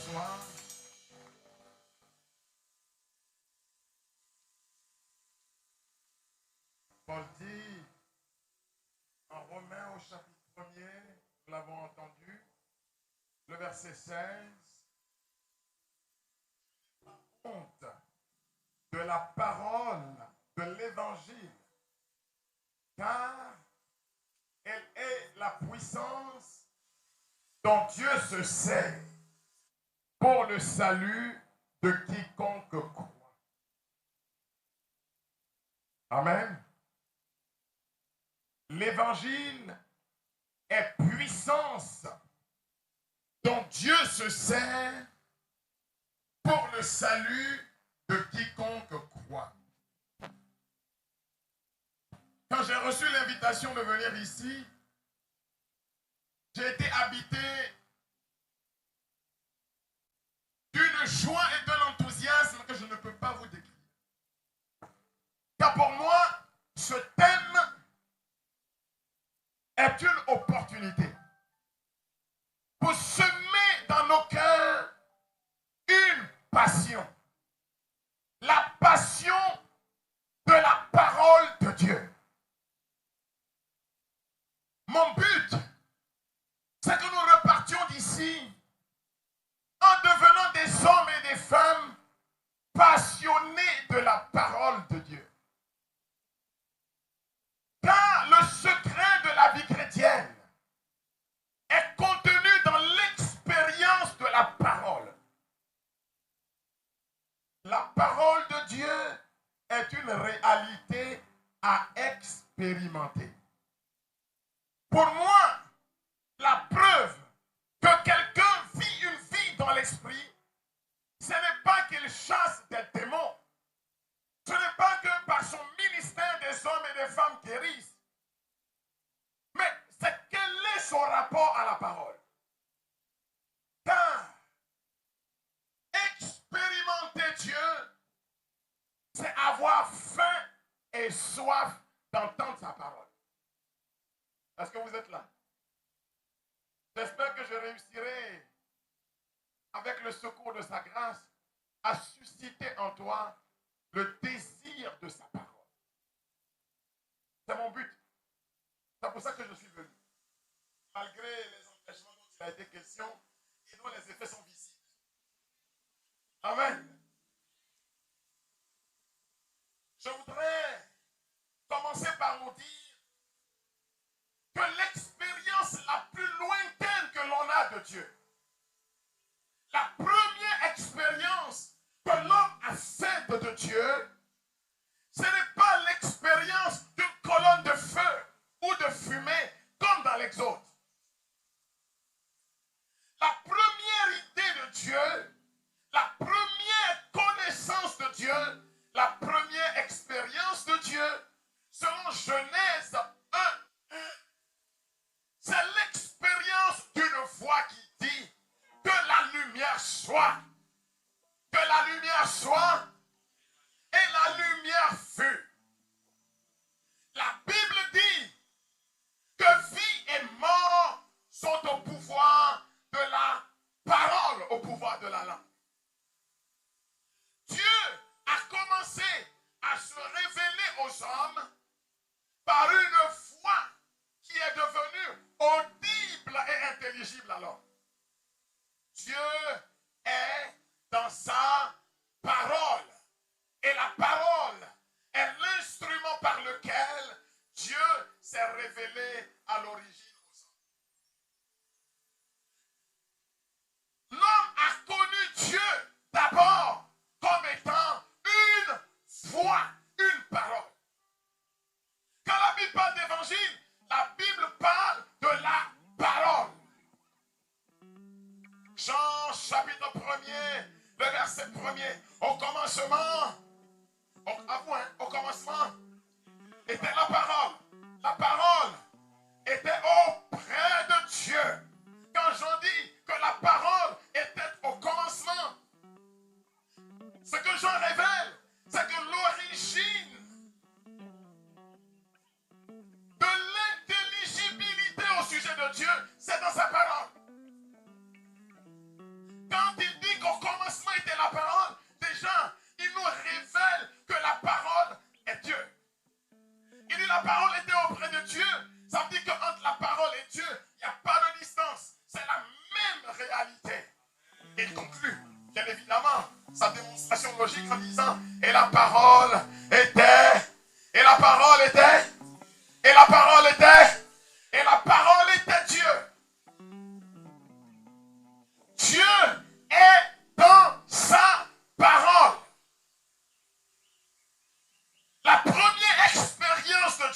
s'asseoir. Paul dit en Romains au chapitre 1er, nous l'avons entendu, le verset 16, honte de la parole de l'évangile, car elle est la puissance dont Dieu se sert pour le salut de quiconque croit. Amen. L'évangile est puissance dont Dieu se sert pour le salut de quiconque croit. Quand j'ai reçu l'invitation de venir ici, j'ai été habité d'une joie et d'un enthousiasme que je ne peux pas vous décrire. Car pour moi, ce thème est une opportunité pour semer dans nos cœurs une passion. La passion de la parole de Dieu. Mon but, c'est que nous repartions d'ici en devenant des hommes et des femmes passionnés de la parole de Dieu. Car le secret de la vie chrétienne est contenu dans l'expérience de la parole. La parole de Dieu est une réalité à expérimenter. Pour moi, la preuve que quelqu'un vit une vie dans l'esprit, ce n'est pas qu'il chasse des démons. Ce n'est pas que par son ministère des hommes et des femmes guérissent. Mais c'est quel est son rapport à la parole. Car expérimenter Dieu, c'est avoir faim et soif d'entendre sa parole. Est-ce que vous êtes là? J'espère que je réussirai, avec le secours de sa grâce, à susciter en toi le désir de sa parole. C'est mon but. C'est pour ça que je suis venu. Malgré les empêchements dont il a été question et dont les effets sont visibles. Amen. Je voudrais commencer par nous dire que l'expérience la plus lointaine que l'on a de Dieu, la première expérience que l'homme a faite de Dieu, ce n'est pas l'expérience d'une colonne de feu ou de fumée comme dans l'Exode. La première idée de Dieu, la première connaissance de Dieu, la première expérience de Dieu, selon Genèse 1, c'est l'expérience d'une voix qui dit que la lumière soit. Que la lumière soit et la lumière fut. La Bible dit que vie et mort sont au pouvoir de la parole, au pouvoir de la langue. Dieu a commencé à se révéler aux hommes par une voix qui est devenue audible et intelligible à l'homme. Dieu est dans sa parole. Et la parole est l'instrument par lequel Dieu s'est révélé à l'origine aux hommes. L'homme a connu Dieu d'abord comme étant une voix, une parole. Quand la Bible parle d'évangile, la Bible parle de la parole. Jean chapitre 1er, le verset 1er. Au commencement, au commencement était la parole. La parole était auprès de Dieu. Quand j'en dis que la parole était au commencement, ce que Jean révèle, c'est que l'origine de l'intelligibilité au sujet de Dieu, c'est dans sa parole. Quand il dit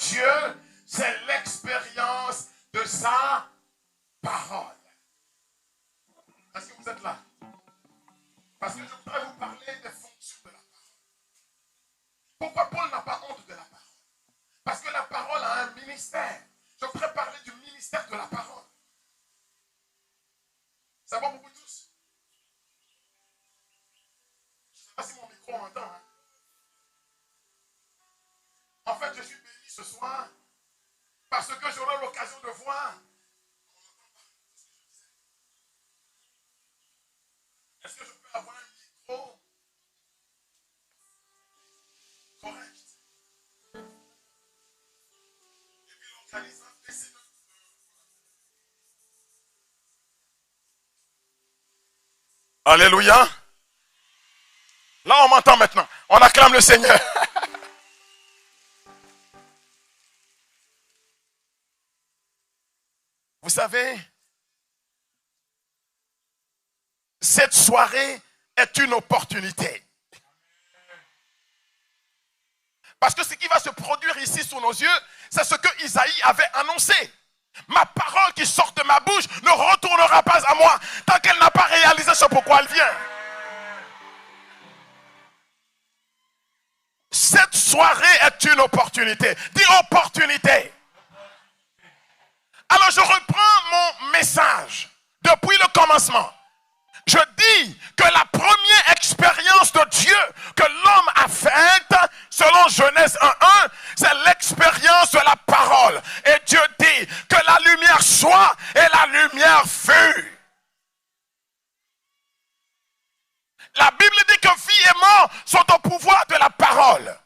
Dieu, c'est l'expérience de sa parole. Est-ce que vous êtes là? Parce que je voudrais vous parler des fonctions de la parole. Pourquoi Paul n'a pas honte de la parole? Parce que la parole a un ministère. Je voudrais parler du ministère de la parole. Ça va pour vous tous? Je ne sais pas si mon micro entend. Hein? En fait, je suis béni ce soir parce que j'aurai l'occasion de voir. Est-ce que je peux avoir un micro correct? Et puis l'organisme PC. Alléluia. Là, on m'entend maintenant. On acclame le Seigneur. Vous savez, cette soirée est une opportunité. Parce que ce qui va se produire ici sous nos yeux, c'est ce que Isaïe avait annoncé. Ma parole qui sort de ma bouche ne retournera pas à moi tant qu'elle n'a pas réalisé ce pourquoi elle vient. Cette soirée est une opportunité. Dis opportunité. Alors je reprends mon message depuis le commencement. Je dis que la première expérience de Dieu que l'homme a faite, selon Genèse 1:1, c'est l'expérience de la parole. Et Dieu dit que la lumière soit et la lumière fut. La Bible dit que vie et mort sont au pouvoir de la parole.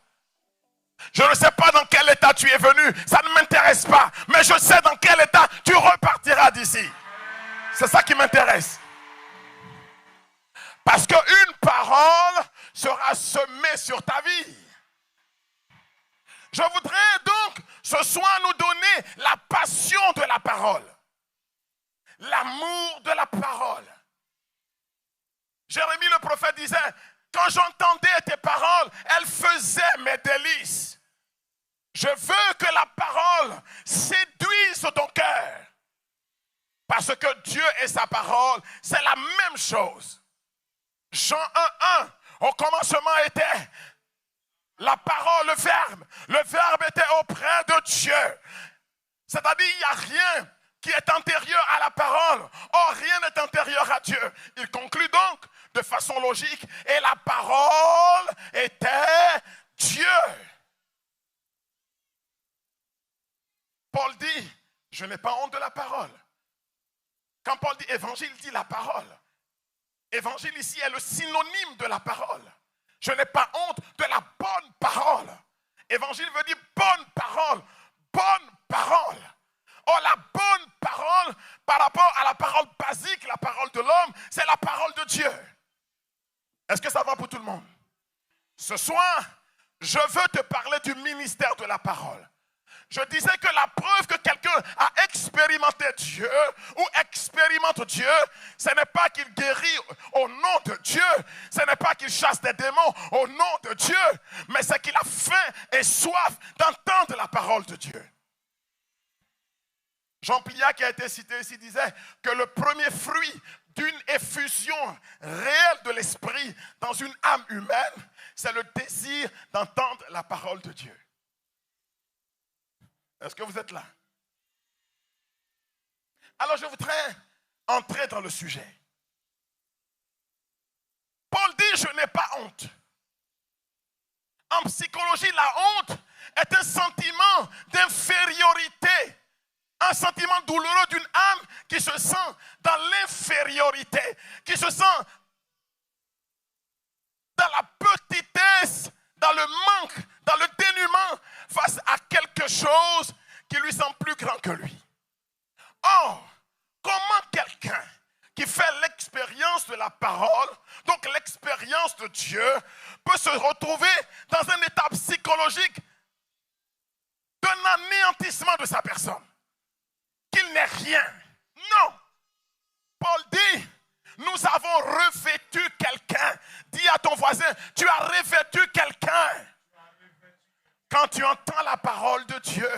Je ne sais pas dans quel état tu es venu, ça ne m'intéresse pas. Mais je sais dans quel état tu repartiras d'ici. C'est ça qui m'intéresse. Parce qu'une parole sera semée sur ta vie. Je voudrais donc ce soir nous donner la passion de la parole. L'amour de la parole. Jérémie le prophète disait, quand j'entendais tes paroles, elles faisaient mes délices. Je veux que la parole séduise ton cœur. Parce que Dieu et sa parole, c'est la même chose. Jean 1:1, au commencement était la parole, le verbe. Le verbe était auprès de Dieu. C'est-à-dire, il n'y a rien qui est antérieur à la parole. Or, rien n'est antérieur à Dieu. Il conclut donc de façon logique, et la parole était Dieu. Paul dit, je n'ai pas honte de la parole. Quand Paul dit évangile, il dit la parole. Évangile ici est le synonyme de la parole. Je n'ai pas honte de la bonne parole. Évangile veut dire bonne parole. Bonne parole. Or, la bonne parole, par rapport à la parole basique, la parole de l'homme, c'est la parole de Dieu. Est-ce que ça va pour tout le monde? Ce soir, je veux te parler du ministère de la parole. Je disais que la preuve que quelqu'un a expérimenté Dieu ou expérimente Dieu, ce n'est pas qu'il guérit au nom de Dieu, ce n'est pas qu'il chasse des démons au nom de Dieu, mais c'est qu'il a faim et soif d'entendre la parole de Dieu. Jean Pliat, qui a été cité ici, disait que le premier fruit d'une effusion réelle de l'esprit dans une âme humaine, c'est le désir d'entendre la parole de Dieu. Est-ce que vous êtes là? Alors je voudrais entrer dans le sujet. Paul dit, je n'ai pas honte. En psychologie, la honte est un sentiment d'infériorité. Un sentiment douloureux d'une âme qui se sent dans l'infériorité, qui se sent dans la petitesse, dans le manque, dans le dénuement face à quelque chose qui lui semble plus grand que lui. Or, comment quelqu'un qui fait l'expérience de la parole, donc l'expérience de Dieu, peut se retrouver dans un état psychologique d'un anéantissement de sa personne? Qu'il n'est rien. Non. Paul dit, nous avons revêtu quelqu'un. Dis à ton voisin, tu as revêtu quelqu'un. Quand tu entends la parole de Dieu,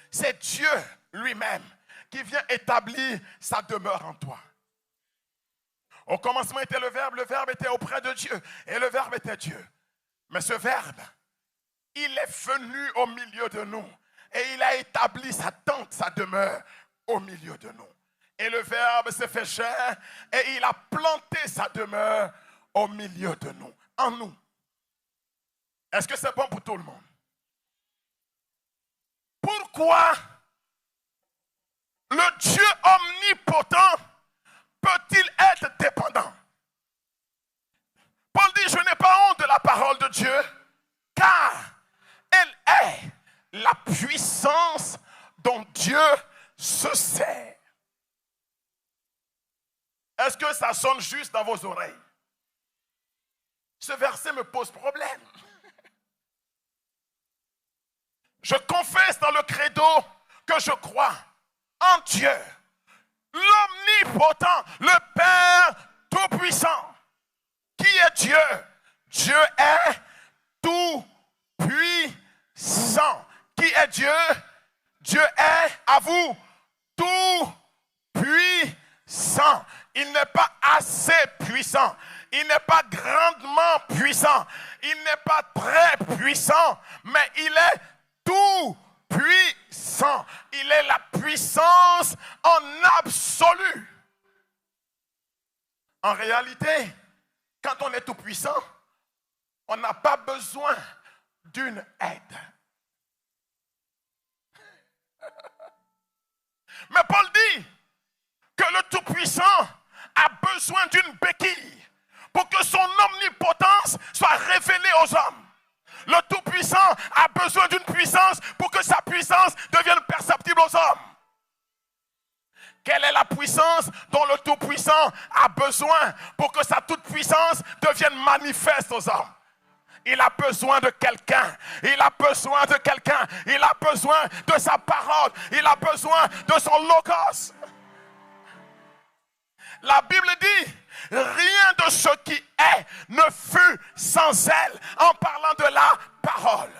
c'est Dieu lui-même qui vient établir sa demeure en toi. Au commencement était le Verbe était auprès de Dieu, et le Verbe était Dieu. Mais ce Verbe, il est venu au milieu de nous, et il a établi sa tente, sa demeure au milieu de nous. Et le Verbe s'est fait chair, et il a planté sa demeure au milieu de nous, en nous. Est-ce que c'est bon pour tout le monde? Pourquoi le Dieu omnipotent peut-il être dépendant? Paul dit, je n'ai pas honte de la parole de Dieu, car elle est la puissance dont Dieu se sert. Est-ce que ça sonne juste dans vos oreilles? Ce verset me pose problème. Je confesse dans le credo que je crois en Dieu, l'omnipotent, le Père tout-puissant. Qui est Dieu? Dieu est tout-puissant. Qui est Dieu? Dieu est, à vous, tout-puissant. Il n'est pas assez puissant. Il n'est pas grandement puissant. Il n'est pas très puissant, mais il est tout puissant. Il est la puissance en absolu. En réalité, quand on est tout puissant, on n'a pas besoin d'une aide. Mais Paul dit que le tout-puissant a besoin d'une béquille pour que son omnipotence soit révélée aux hommes. Le Tout-Puissant a besoin d'une puissance pour que sa puissance devienne perceptible aux hommes. Quelle est la puissance dont le Tout-Puissant a besoin pour que sa toute-puissance devienne manifeste aux hommes? Il a besoin de quelqu'un. Il a besoin de quelqu'un. Il a besoin de sa parole. Il a besoin de son logos. La Bible dit, rien de ce qui est ne fut sans elle, en parlant de la parole.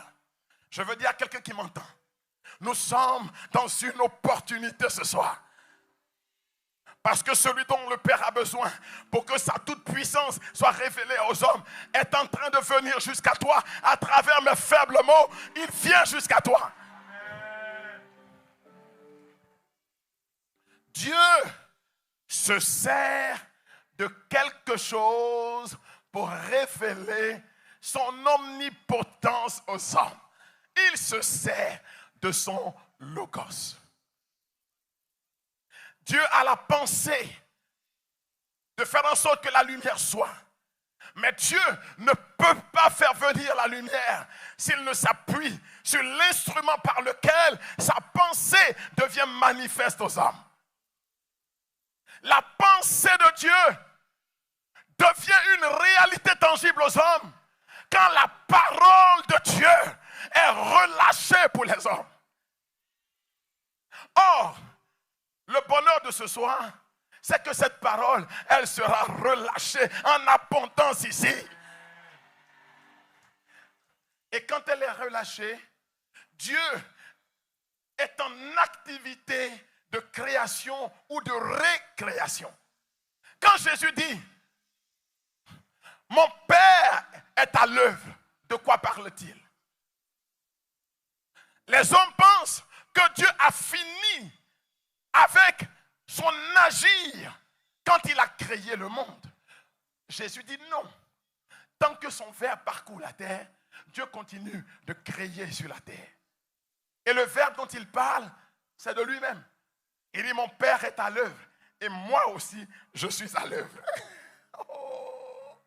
Je veux dire à quelqu'un qui m'entend, nous sommes dans une opportunité ce soir. Parce que celui dont le Père a besoin pour que sa toute-puissance soit révélée aux hommes est en train de venir jusqu'à toi à travers mes faibles mots. Il vient jusqu'à toi. Dieu se sert de quelque chose pour révéler son omnipotence aux hommes. Il se sert de son logos. Dieu a la pensée de faire en sorte que la lumière soit. Mais Dieu ne peut pas faire venir la lumière s'il ne s'appuie sur l'instrument par lequel sa pensée devient manifeste aux hommes. La pensée de Dieu devient une réalité tangible aux hommes quand la parole de Dieu est relâchée pour les hommes. Or, le bonheur de ce soir, c'est que cette parole, elle sera relâchée en abondance ici. Et quand elle est relâchée, Dieu est en activité de création ou de récréation. Quand Jésus dit, mon Père est à l'œuvre, de quoi parle-t-il? Les hommes pensent que Dieu a fini avec son agir quand il a créé le monde. Jésus dit non. Tant que son verbe parcourt la terre, Dieu continue de créer sur la terre. Et le verbe dont il parle, c'est de lui-même. Il dit, mon Père est à l'œuvre et moi aussi, je suis à l'œuvre. Oh.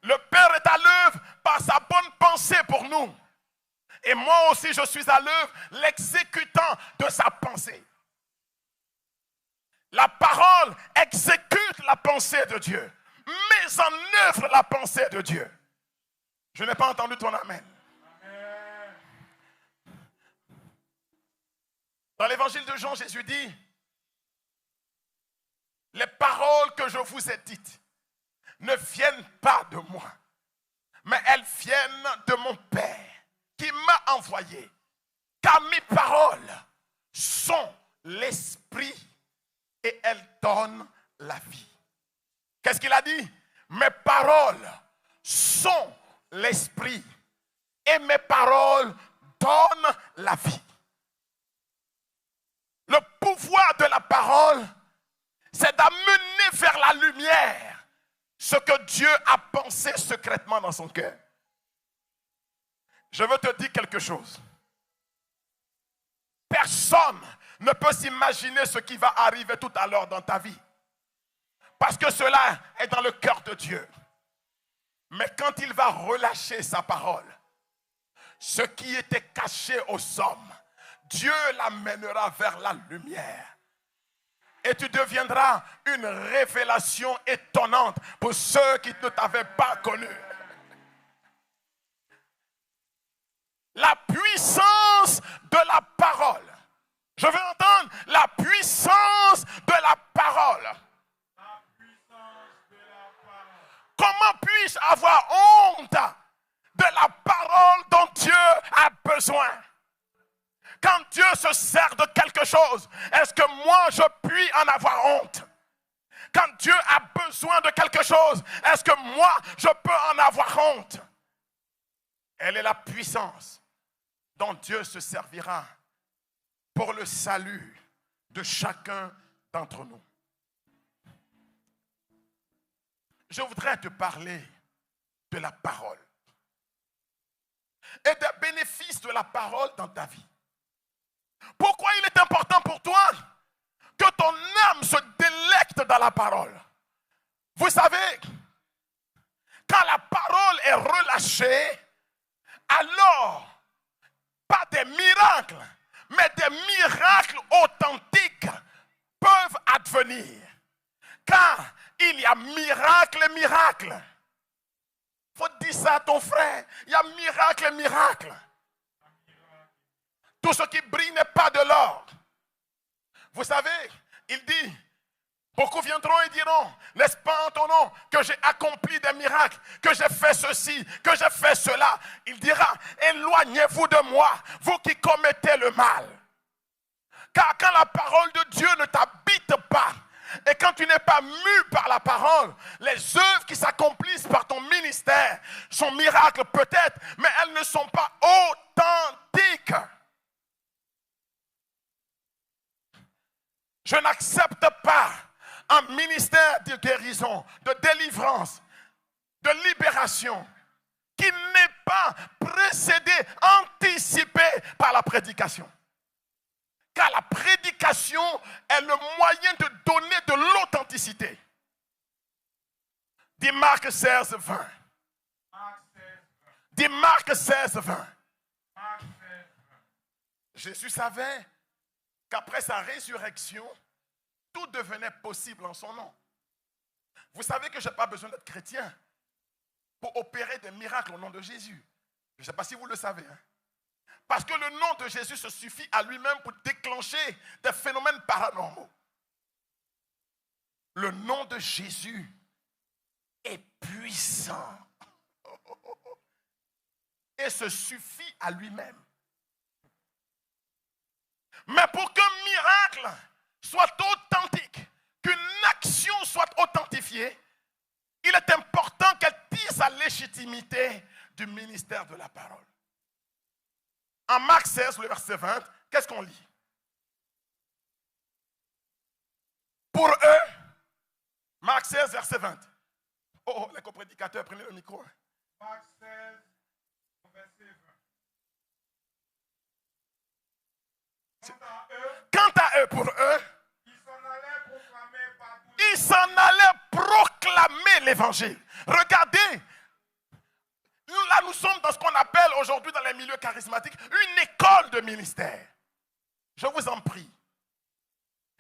Le Père est à l'œuvre par sa bonne pensée pour nous. Et moi aussi, je suis à l'œuvre, l'exécutant de sa pensée. La parole exécute la pensée de Dieu, met en œuvre la pensée de Dieu. Je n'ai pas entendu ton amen. Dans l'évangile de Jean, Jésus dit, les paroles que je vous ai dites ne viennent pas de moi, mais elles viennent de mon Père qui m'a envoyé, car mes paroles sont l'esprit et elles donnent la vie. Qu'est-ce qu'il a dit? Mes paroles sont l'esprit et mes paroles donnent la vie. Le pouvoir de la parole, c'est d'amener vers la lumière ce que Dieu a pensé secrètement dans son cœur. Je veux te dire quelque chose. Personne ne peut s'imaginer ce qui va arriver tout à l'heure dans ta vie. Parce que cela est dans le cœur de Dieu. Mais quand il va relâcher sa parole, ce qui était caché aux hommes, Dieu l'amènera vers la lumière. Et tu deviendras une révélation étonnante pour ceux qui ne t'avaient pas connu. La puissance de la parole. Je veux entendre la puissance de la parole. La puissance de la parole. Comment puis-je avoir honte de la parole dont Dieu a besoin? Quand Dieu se sert de quelque chose, est-ce que moi je puis en avoir honte? Quand Dieu a besoin de quelque chose, est-ce que moi je peux en avoir honte? Elle est la puissance dont Dieu se servira pour le salut de chacun d'entre nous. Je voudrais te parler de la parole et des bénéfices de la parole dans ta vie. Pourquoi il est important pour toi que ton âme se délecte dans la parole? Vous savez, quand la parole est relâchée, alors, pas des miracles, mais des miracles authentiques peuvent advenir. Car il y a miracle et miracle. Il faut dire ça à ton frère. Il y a miracle et miracle. Tout ce qui brille n'est pas de l'or. Vous savez, il dit, beaucoup viendront et diront, n'est-ce pas en ton nom que j'ai accompli des miracles, que j'ai fait ceci, que j'ai fait cela. Il dira, éloignez-vous de moi, vous qui commettez le mal. Car quand la parole de Dieu ne t'habite pas, et quand tu n'es pas mu par la parole, les œuvres qui s'accomplissent par ton ministère sont miracles peut-être, mais elles ne sont pas authentiques. Je n'accepte pas un ministère de guérison, de délivrance, de libération qui n'est pas précédé, anticipé par la prédication. Car la prédication est le moyen de donner de l'authenticité. Dis Marc 16, 20. Dis Marc 16, 20. Jésus savait qu'après sa résurrection, tout devenait possible en son nom. Vous savez que je n'ai pas besoin d'être chrétien pour opérer des miracles au nom de Jésus. Je ne sais pas si vous le savez. Parce que le nom de Jésus se suffit à lui-même pour déclencher des phénomènes paranormaux. Le nom de Jésus est puissant et se suffit à lui-même. Mais pour qu'un miracle soit authentique, qu'une action soit authentifiée, il est important qu'elle tire sa légitimité du ministère de la parole. En Marc 16, le verset 20, qu'est-ce qu'on lit? Pour eux, Marc 16, verset 20. Oh, les coprédicateurs, prenez le micro. Marc 16, verset 20. Quant à eux, pour eux, ils s'en allaient proclamer l'évangile. Regardez, nous sommes dans ce qu'on appelle aujourd'hui dans les milieux charismatiques une école de ministère. Je vous en prie.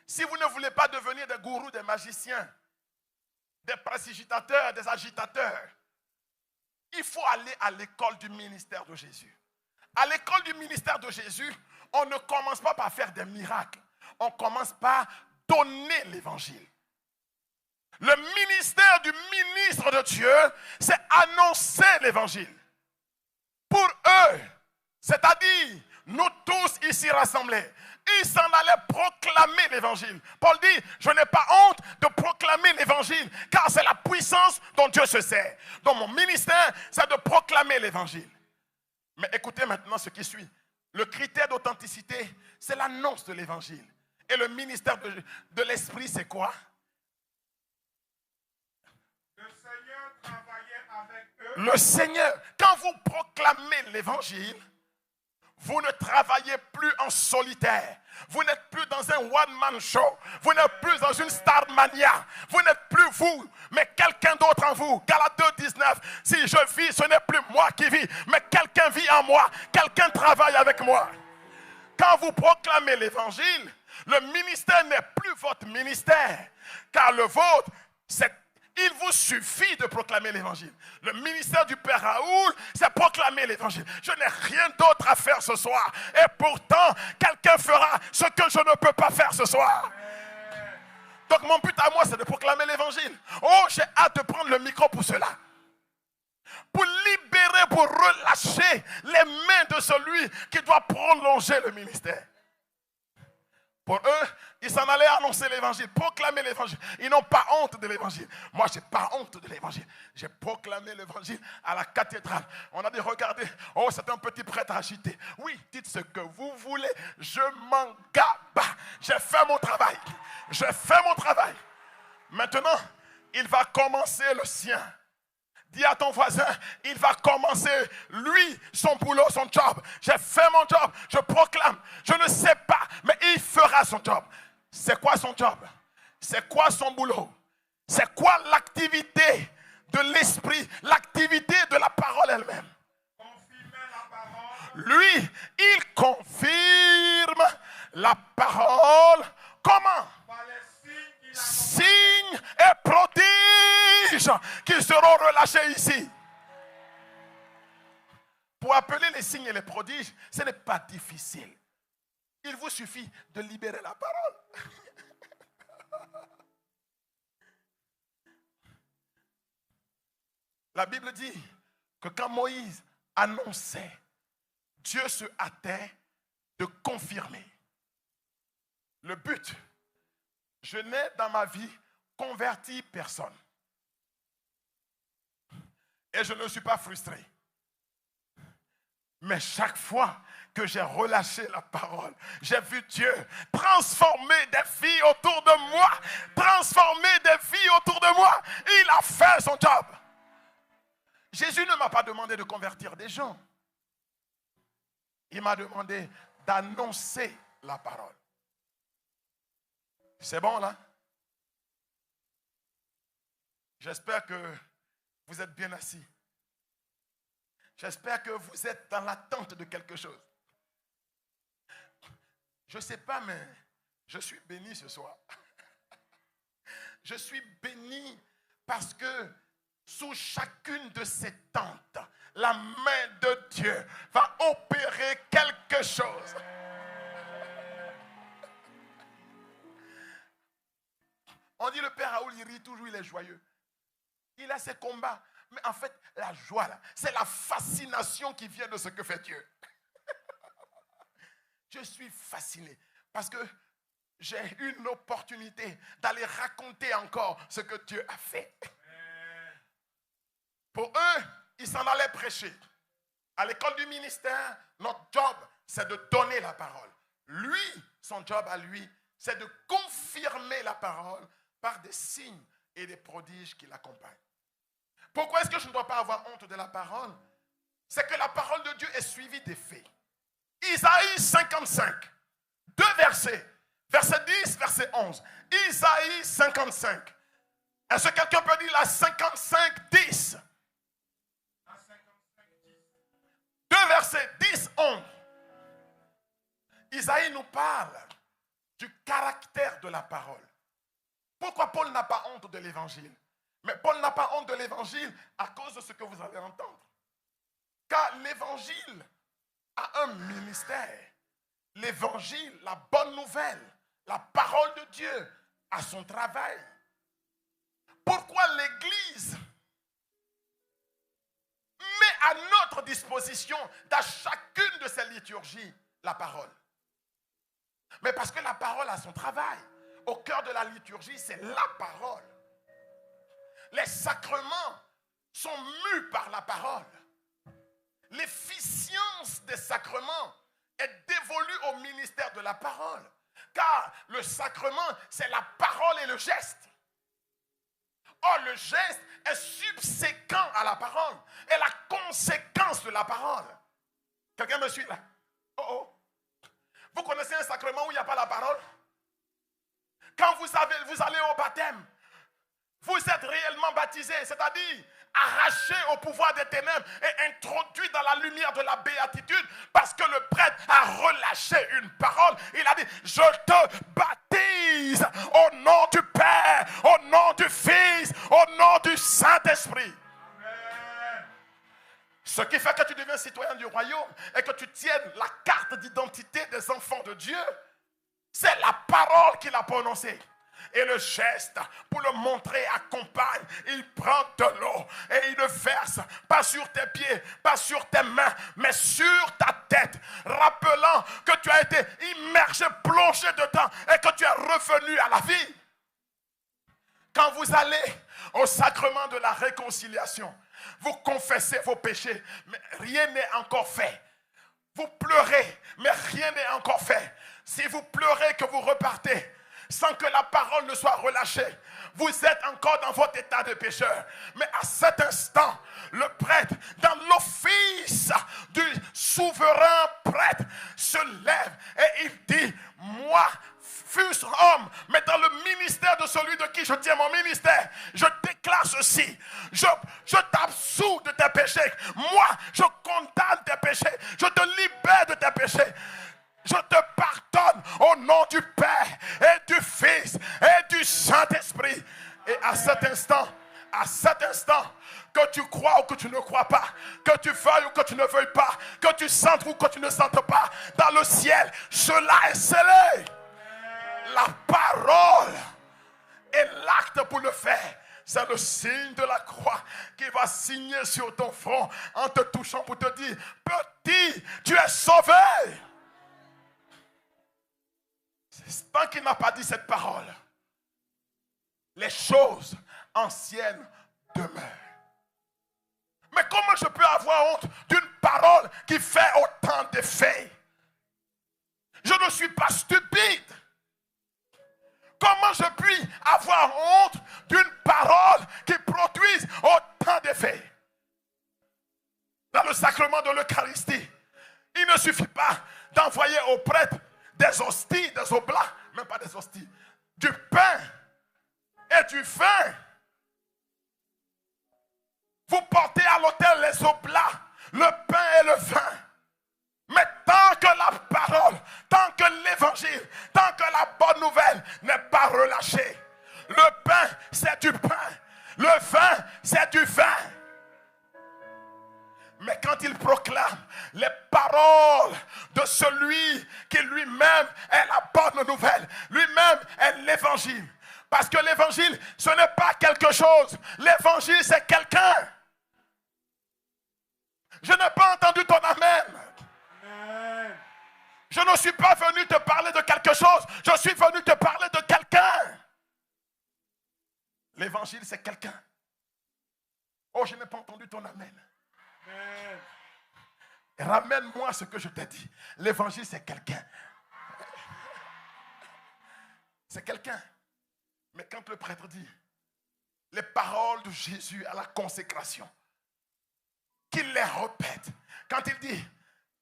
Si vous ne voulez pas devenir des gourous, des magiciens, des prestigitateurs, des agitateurs, il faut aller à l'école du ministère de Jésus. À l'école du ministère de Jésus, on ne commence pas par faire des miracles. On commence par donner l'évangile. Le ministère du ministre de Dieu, c'est annoncer l'évangile. Pour eux, C'est-à-dire, nous tous ici rassemblés, il s'en allait proclamer l'évangile. Paul dit, je n'ai pas honte de proclamer l'évangile, car c'est la puissance dont Dieu se sert. Donc mon ministère, c'est de proclamer l'évangile. Mais écoutez maintenant ce qui suit. Le critère d'authenticité, c'est l'annonce de l'évangile. Et le ministère de l'esprit, c'est quoi? Le Seigneur travaillait avec eux. Le Seigneur, quand vous proclamez l'évangile, vous ne travaillez plus en solitaire. Vous n'êtes plus dans un one-man show. Vous n'êtes plus dans une star mania. Vous n'êtes plus vous, mais quelqu'un d'autre en vous. Galates 2:19. Si je vis, ce n'est plus moi qui vis, mais quelqu'un vit en moi. Quelqu'un travaille avec moi. Quand vous proclamez l'évangile, le ministère n'est plus votre ministère. Car le vôtre, il vous suffit de proclamer l'évangile. Le ministère du Père Raoul, c'est proclamer l'évangile. Je n'ai rien d'autre à faire ce soir. Et pourtant, quelqu'un fera ce que je ne peux pas faire ce soir. Donc mon but à moi, c'est de proclamer l'évangile. Oh, j'ai hâte de prendre le micro pour cela. Pour libérer, pour relâcher les mains de celui qui doit prolonger le ministère. Pour eux, ils s'en allaient annoncer l'évangile, proclamer l'évangile. Ils n'ont pas honte de l'évangile. Moi, je n'ai pas honte de l'évangile. J'ai proclamé l'évangile à la cathédrale. On a dit, regardez, oh, c'est un petit prêtre agité. Oui, dites ce que vous voulez. Je m'en gaba. J'ai fait mon travail. J'ai fait mon travail. Maintenant, il va commencer le sien. Dis à ton voisin, il va commencer, lui, son boulot, son job. J'ai fait mon job, je proclame. Je ne sais pas, mais il fera son job. C'est quoi son job? C'est quoi son boulot? C'est quoi l'activité de l'esprit, l'activité de la parole elle-même? Confirmer la parole. Lui, il confirme la parole. Comment? Par les signes qu'il a Signes et prodiges qui seront relâchés ici. Pour appeler les signes et les prodiges, ce n'est pas difficile. Il vous suffit de libérer la parole. La Bible dit que quand Moïse annonçait, Dieu se hâtait de confirmer. Le but, je n'ai dans ma vie converti personne. Et je ne suis pas frustré. Mais chaque fois que j'ai relâché la parole, j'ai vu Dieu transformer des vies autour de moi. Transformer des vies autour de moi. Il a fait son job. Jésus ne m'a pas demandé de convertir des gens. Il m'a demandé d'annoncer la parole. C'est bon là? J'espère que vous êtes bien assis. J'espère que vous êtes dans l'attente de quelque chose. Je ne sais pas, mais je suis béni ce soir. Je suis béni parce que sous chacune de ces tentes, la main de Dieu va opérer quelque chose. On dit le Père Raoul, il rit toujours, il est joyeux. Il a ses combats. Mais en fait, la joie, là, c'est la fascination qui vient de ce que fait Dieu. Je suis fasciné parce que j'ai une opportunité d'aller raconter encore ce que Dieu a fait. Pour eux, ils s'en allaient prêcher. À l'école du ministère, notre job, c'est de donner la parole. Lui, son job à lui, c'est de confirmer la parole par des signes et des prodiges qui l'accompagnent. Pourquoi est-ce que je ne dois pas avoir honte de la parole? C'est que la parole de Dieu est suivie des faits. Isaïe 55, 2 versets, verset 10, verset 11. Isaïe 55. Est-ce que quelqu'un peut dire la 55, 10? 2 versets 10, 11. Isaïe nous parle du caractère de la parole. Pourquoi Paul n'a pas honte de l'évangile? Mais Paul n'a pas honte de l'évangile à cause de ce que vous allez entendre. Car l'évangile a un ministère. L'évangile, la bonne nouvelle, la parole de Dieu a son travail. Pourquoi l'Église met à notre disposition dans chacune de ces liturgies la parole. Mais parce que la parole a son travail. Au cœur de la liturgie, c'est la parole. Les sacrements sont mus par la parole. L'efficience des sacrements est dévolue au ministère de la parole. Car le sacrement, c'est la parole et le geste. Or, le geste est subséquent à la parole. Et la conséquence de la parole. Quelqu'un me suit là? Oh oh. Vous connaissez un sacrement où il n'y a pas la parole? Quand vous allez au baptême, vous êtes réellement baptisé, c'est-à-dire arraché au pouvoir des ténèbres et introduit dans la lumière de la béatitude parce que le prêtre a relâché une parole. Il a dit, je te baptise au nom du Père, au nom du Fils, au nom du Saint-Esprit. Ce qui fait que tu deviens citoyen du royaume et que tu tiennes la carte d'identité des enfants de Dieu, c'est la parole qu'il a prononcée. Et le geste, pour le montrer, accompagne. Il prend de l'eau et il le verse, pas sur tes pieds, pas sur tes mains, mais sur ta tête, rappelant que tu as été immergé, plongé dedans et que tu es revenu à la vie. Quand vous allez au sacrement de la réconciliation, vous confessez vos péchés, mais rien n'est encore fait. Vous pleurez, mais rien n'est encore fait. Si vous pleurez que vous repartez, sans que la parole ne soit relâchée, vous êtes encore dans votre état de pécheur. Mais à cet instant, le prêtre, dans l'office du souverain prêtre, se lève et il dit, moi, fût-ce homme, mais dans le ministère de celui de qui je tiens mon ministère, je déclare ceci, je t'absous de tes péchés, moi, je condamne tes péchés, je te libère de tes péchés. Je te pardonne au nom du Père et du Fils et du Saint-Esprit. Et à cet instant, que tu crois ou que tu ne crois pas, que tu veuilles ou que tu ne veuilles pas, que tu sentes ou que tu ne sentes pas, dans le ciel, cela est scellé. La parole et l'acte pour le faire, c'est le signe de la croix qui va signer sur ton front en te touchant pour te dire, petit, tu es sauvé. Tant qu'il n'a pas dit cette parole, les choses anciennes demeurent. Mais comment je peux avoir honte d'une parole qui fait autant d'effets? Je ne suis pas stupide. Comment je puis avoir honte d'une parole qui produise autant d'effets? Dans le sacrement de l'Eucharistie, il ne suffit pas d'envoyer au prêtre des hosties, des oblats, même pas des hosties, du pain et du vin. Vous portez à l'autel les oblats, le pain et le vin. Mais tant que la parole, tant que l'évangile, tant que la bonne nouvelle n'est pas relâchée, le pain c'est du pain, le vin c'est du vin. Mais quand il proclame les paroles de celui qui lui-même est la bonne nouvelle, lui-même est l'évangile. Parce que l'évangile, ce n'est pas quelque chose. L'évangile, c'est quelqu'un. Je n'ai pas entendu ton amen. Je ne suis pas venu te parler de quelque chose. Je suis venu te parler de quelqu'un. L'évangile, c'est quelqu'un. Oh, je n'ai pas entendu ton amen. Ramène-moi ce que je t'ai dit. L'évangile, c'est quelqu'un. C'est quelqu'un. Mais quand le prêtre dit les paroles de Jésus à la consécration, qu'il les répète, quand il dit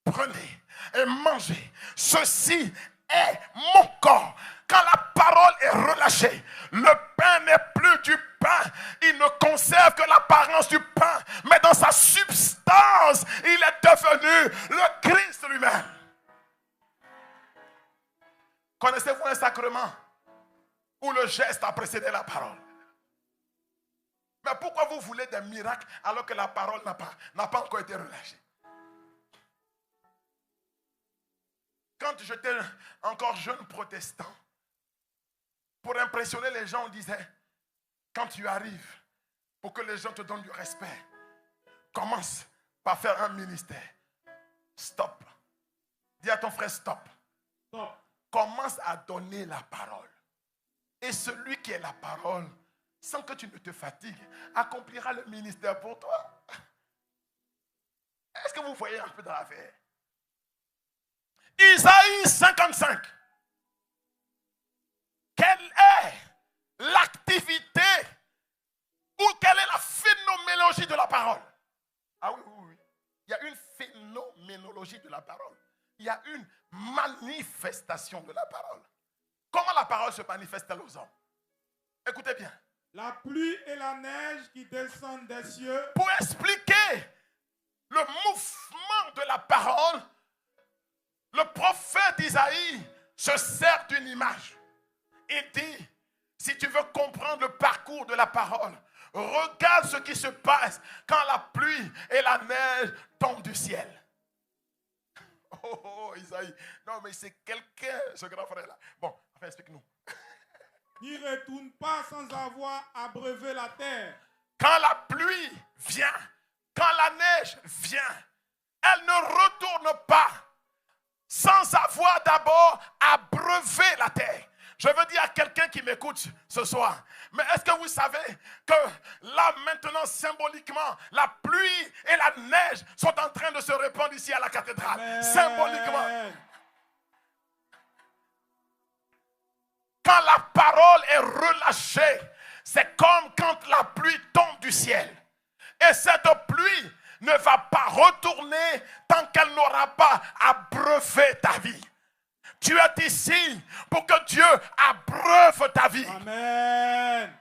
prenez et mangez, ceci est mon corps. Quand la parole est relâchée, le pain n'est plus du pain. Il ne conserve que l'apparence du pain, mais dans sa substance, il est devenu le Christ lui-même. Connaissez-vous un sacrement où le geste a précédé la parole? Mais pourquoi vous voulez des miracles alors que la parole n'a pas encore été relâchée? Quand j'étais encore jeune protestant, pour impressionner les gens, on disait, quand tu arrives, pour que les gens te donnent du respect, commence pas faire un ministère. Stop. Dis à ton frère stop. Stop. Commence à donner la parole. Et celui qui est la parole, sans que tu ne te fatigues, accomplira le ministère pour toi. Est-ce que vous voyez un peu dans l'affaire? Isaïe 55. Quelle est l'activité ou quelle est la phénoménologie de la parole? Ah oui, oui, oui. Il y a une phénoménologie de la parole. Il y a une manifestation de la parole. Comment la parole se manifeste-t-elle aux hommes? Écoutez bien. La pluie et la neige qui descendent des cieux. Pour expliquer le mouvement de la parole, le prophète Isaïe se sert d'une image. Il dit, si tu veux comprendre le parcours de la parole, regarde ce qui se passe quand la pluie et la neige tombent du ciel. Oh, Isaïe. Non, mais c'est quelqu'un, ce grand frère-là. Bon, enfin, explique-nous. N'y retourne pas sans avoir abreuvé la terre. Quand la pluie vient, quand la neige vient, elle ne retourne pas sans avoir d'abord abreuvé la terre. Je veux dire à quelqu'un qui m'écoute ce soir, mais est-ce que vous savez que là maintenant symboliquement, la pluie et la neige sont en train de se répandre ici à la cathédrale? Amen. Symboliquement. Quand la parole est relâchée, c'est comme quand la pluie tombe du ciel. Et cette pluie ne va pas retourner tant qu'elle n'aura pas abreuvé ta vie. Tu es ici pour que Dieu abreuve ta vie. Amen.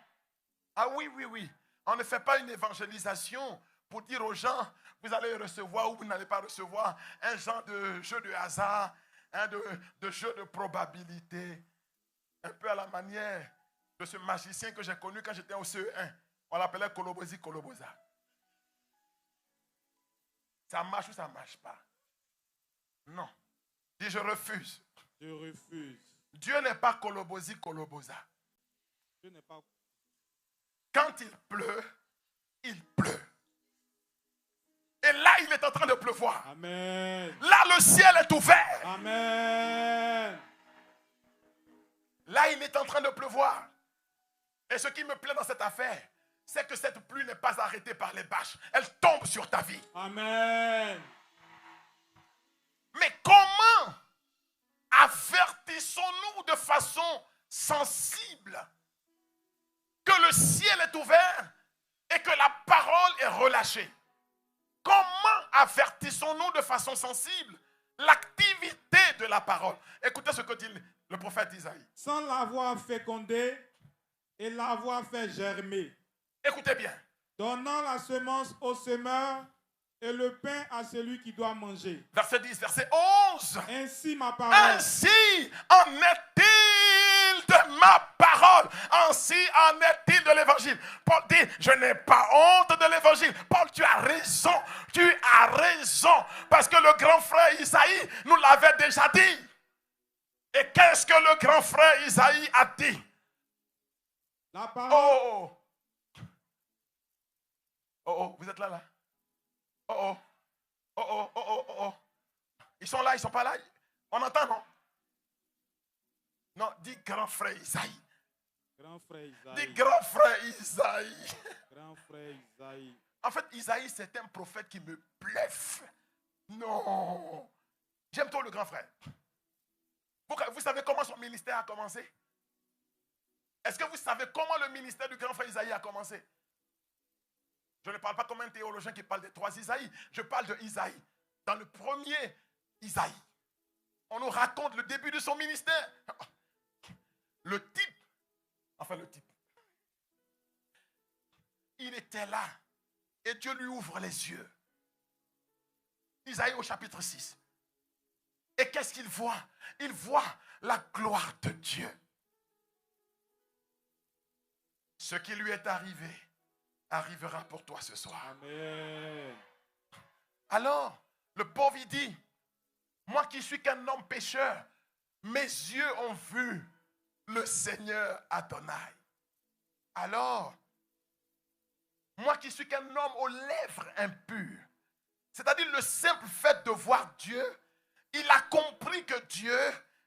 Ah oui, oui, oui. On ne fait pas une évangélisation pour dire aux gens, vous allez recevoir ou vous n'allez pas recevoir un genre de jeu de hasard, de jeu de probabilité. Un peu à la manière de ce magicien que j'ai connu quand j'étais au CE1. On l'appelait Kolobozi Koloboza. Ça marche ou ça ne marche pas? Non. Dis je refuse. Je refuse. Dieu n'est pas Kolobozi Koloboza. Je n'ai pas. Quand il pleut, il pleut. Et là, il est en train de pleuvoir. Amen. Là, le ciel est ouvert. Amen. Là, il est en train de pleuvoir. Et ce qui me plaît dans cette affaire, c'est que cette pluie n'est pas arrêtée par les bâches. Elle tombe sur ta vie. Amen. Mais comment avertissons-nous de façon sensible que le ciel est ouvert et que la parole est relâchée? Comment avertissons-nous de façon sensible l'activité de la parole? Écoutez ce que dit le prophète Isaïe. Sans l'avoir fécondé et l'avoir fait germer. Écoutez bien. Donnant la semence au semeur et le pain à celui qui doit manger. Verset 10, verset 11. Ainsi ma parole. Ainsi en est-il de ma parole. Ainsi en est-il de l'évangile. Paul dit, je n'ai pas honte de l'évangile. Paul, tu as raison. Tu as raison. Parce que le grand frère Isaïe nous l'avait déjà dit. Et qu'est-ce que le grand frère Isaïe a dit? La parole. Oh, vous êtes là? Oh. Ils sont là, ils ne sont pas là. On entend, non? Non, dis grand frère Isaïe. Grand frère Isaïe. Dis grand frère Isaïe. Grand frère Isaïe. En fait, Isaïe, c'est un prophète qui me bluffe. Non. J'aime trop le grand frère. Vous savez comment son ministère a commencé? Est-ce que vous savez comment le ministère du grand frère Isaïe a commencé? Je ne parle pas comme un théologien qui parle des 3 Isaïe. Je parle de Isaïe. Dans le premier Isaïe, on nous raconte le début de son ministère. Le type, il était là et Dieu lui ouvre les yeux. Isaïe au chapitre 6. Et qu'est-ce qu'il voit? Il voit la gloire de Dieu. Ce qui lui est arrivé arrivera pour toi ce soir. Amen. Alors, le pauvre il dit, moi qui suis qu'un homme pécheur, mes yeux ont vu le Seigneur Adonai. Alors, moi qui suis qu'un homme aux lèvres impures, C'est-à-dire le simple fait de voir Dieu, il a compris que Dieu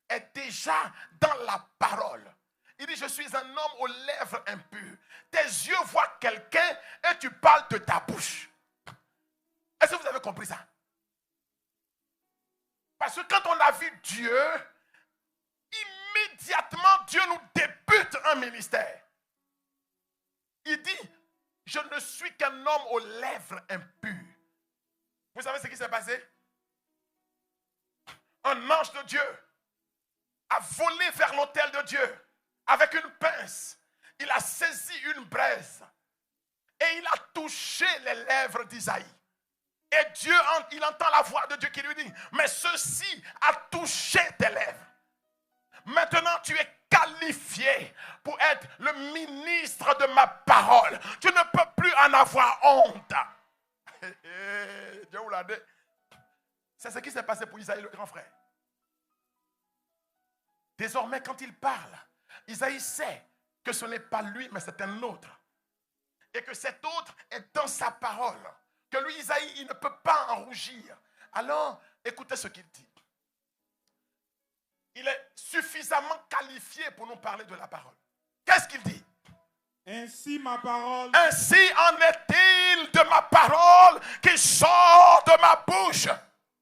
est déjà dans la parole. Il dit, je suis un homme aux lèvres impures. Tes yeux voient quelqu'un et tu parles de ta bouche. Est-ce que vous avez compris ça? Parce que quand on a vu Dieu, immédiatement Dieu nous débute un ministère. Il dit, je ne suis qu'un homme aux lèvres impures. Vous savez ce qui s'est passé? Un ange de Dieu a volé vers l'autel de Dieu avec une pince. Il a saisi une braise et il a touché les lèvres d'Isaïe. Et Dieu, il entend la voix de Dieu qui lui dit, mais ceci a touché tes lèvres. Maintenant, tu es qualifié pour être le ministre de ma parole. Tu ne peux plus en avoir honte. Dieu vous l'a dit. C'est ce qui s'est passé pour Isaïe, le grand frère. Désormais, quand il parle, Isaïe sait que ce n'est pas lui, mais c'est un autre. Et que cet autre est dans sa parole. Que lui, Isaïe, il ne peut pas en rougir. Alors, écoutez ce qu'il dit. Il est suffisamment qualifié pour nous parler de la parole. Qu'est-ce qu'il dit? Ainsi ma parole. Ainsi en est-il de ma parole qui sort de ma bouche.